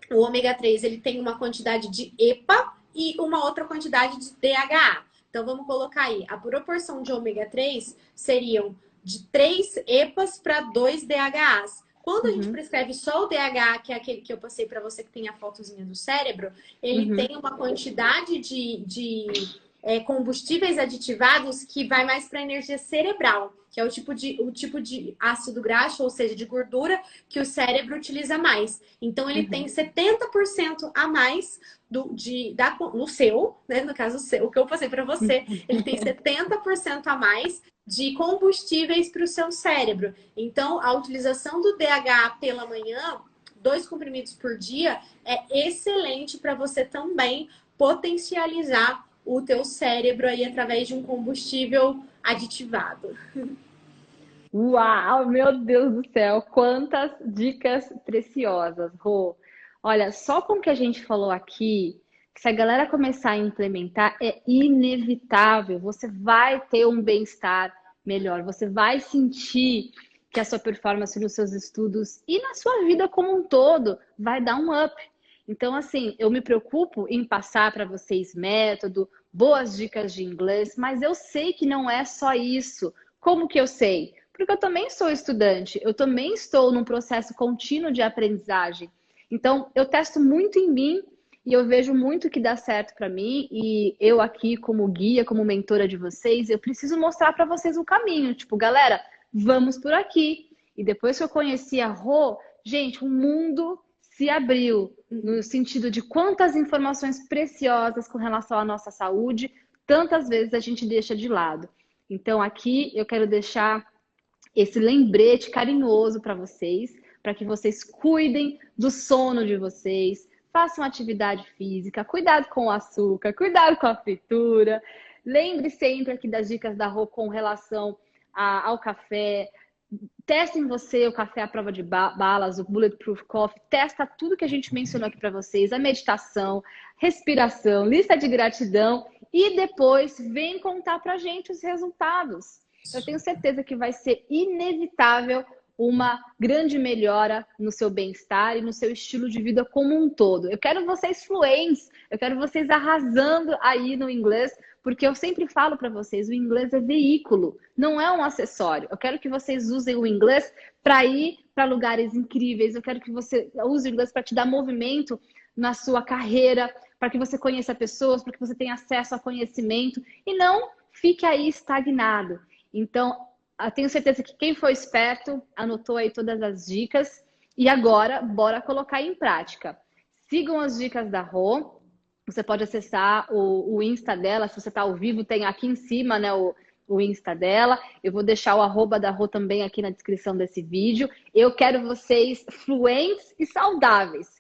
O ômega 3, ele tem uma quantidade de EPA e uma outra quantidade de DHA. Então, vamos colocar aí. A proporção de ômega 3 seriam de 3 EPAs para 2 DHAs. Quando a gente prescreve só o DHA, que é aquele que eu passei para você que tem a fotozinha do cérebro, ele tem uma quantidade de combustíveis aditivados que vai mais para a energia cerebral, que é o tipo de ácido graxo, ou seja, de gordura, que o cérebro utiliza mais. Então, ele tem 70% a mais no seu, né? No caso, o que eu passei para você, ele tem 70% a mais de combustíveis para o seu cérebro. Então, a utilização do DHA pela manhã, 2 comprimidos por dia, é excelente para você também potencializar o teu cérebro aí através de um combustível aditivado. Uau, meu Deus do céu, quantas dicas preciosas, Rô. Olha, só com o que a gente falou aqui, se a galera começar a implementar, é inevitável. Você vai ter um bem-estar melhor. Você vai sentir que a sua performance nos seus estudos e na sua vida como um todo vai dar um up. Então, assim, eu me preocupo em passar para vocês método, boas dicas de inglês, mas eu sei que não é só isso. Como que eu sei? Porque eu também sou estudante, eu também estou num processo contínuo de aprendizagem. Então, eu testo muito em mim e eu vejo muito que dá certo para mim. E eu aqui, como guia, como mentora de vocês, eu preciso mostrar para vocês o caminho. Tipo, galera, vamos por aqui. E depois que eu conheci a Rô, gente, o mundo se abriu no sentido de quantas informações preciosas com relação à nossa saúde, tantas vezes a gente deixa de lado. Então, aqui eu quero deixar esse lembrete carinhoso para que vocês cuidem do sono de vocês, façam atividade física, cuidado com o açúcar, cuidado com a fritura. Lembre sempre aqui das dicas da Rô com relação ao café. Testa em você o café à prova de balas, o Bulletproof Coffee. Testa tudo que a gente mencionou aqui para vocês. A meditação, respiração, lista de gratidão. E depois vem contar pra gente os resultados. Eu tenho certeza que vai ser inevitável uma grande melhora no seu bem-estar e no seu estilo de vida como um todo. Eu quero vocês fluentes, eu quero vocês arrasando aí no inglês, porque eu sempre falo para vocês, o inglês é veículo, não é um acessório. Eu quero que vocês usem o inglês para ir para lugares incríveis, eu quero que você use o inglês para te dar movimento na sua carreira, para que você conheça pessoas, para que você tenha acesso a conhecimento e não fique aí estagnado. Então, eu tenho certeza que quem foi esperto anotou aí todas as dicas e agora bora colocar em prática. Sigam as dicas da Rô. Você pode acessar o Insta dela, se você está ao vivo, tem aqui em cima, né, o Insta dela. Eu vou deixar o arroba da Rô também aqui na descrição desse vídeo. Eu quero vocês fluentes e saudáveis.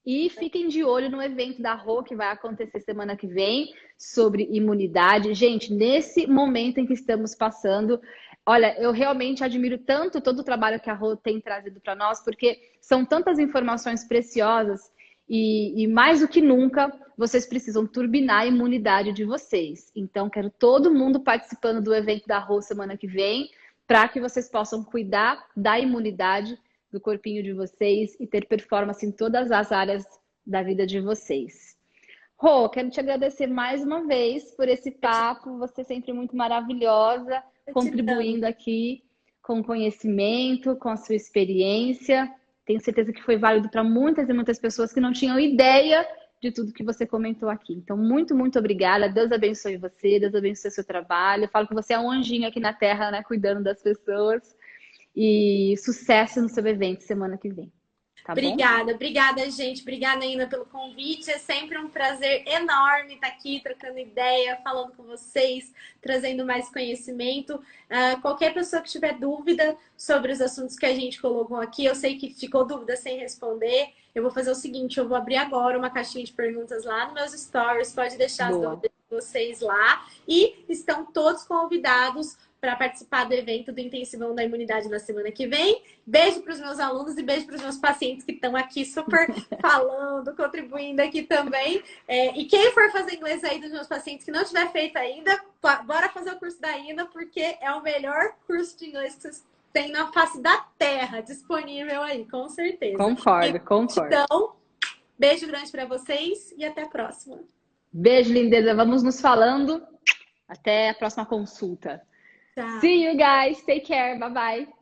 E fiquem de olho no evento da Rô, que vai acontecer semana que vem, sobre imunidade. Gente, nesse momento em que estamos passando, olha, eu realmente admiro tanto todo o trabalho que a Rô tem trazido para nós, porque são tantas informações preciosas e mais do que nunca, vocês precisam turbinar a imunidade de vocês. Então, quero todo mundo participando do evento da Rô semana que vem, para que vocês possam cuidar da imunidade do corpinho de vocês e ter performance em todas as áreas da vida de vocês. Rô, quero te agradecer mais uma vez por esse papo, você é sempre muito maravilhosa, contribuindo aqui com conhecimento, com a sua experiência. Tenho certeza que foi válido para muitas e muitas pessoas que não tinham ideia de tudo que você comentou aqui. Então, muito, muito obrigada. Deus abençoe você, Deus abençoe o seu trabalho. Eu falo que você é um anjinho aqui na Terra, né, cuidando das pessoas. E sucesso no seu evento semana que vem. Tá Obrigada, obrigada, gente. Obrigada ainda pelo convite. É sempre um prazer enorme estar aqui trocando ideia, falando com vocês, trazendo mais conhecimento. Qualquer pessoa que tiver dúvida sobre os assuntos que a gente colocou aqui, eu sei que ficou dúvida sem responder. Eu vou fazer o seguinte, eu vou abrir agora uma caixinha de perguntas lá nos meus stories. Pode deixar as dúvidas de vocês lá. E estão todos convidados para participar do evento do Intensivão da Imunidade na semana que vem. Beijo para os meus alunos e beijo para os meus pacientes que estão aqui super falando, contribuindo aqui também. E quem for fazer inglês aí dos meus pacientes que não tiver feito ainda, bora fazer o curso da INA, porque é o melhor curso de inglês que vocês têm na face da Terra disponível aí, com certeza. Concordo. Então, beijo grande para vocês e até a próxima. Beijo, lindeza. Vamos nos falando. Até a próxima consulta. Tchau. See you guys. Take care. Bye bye.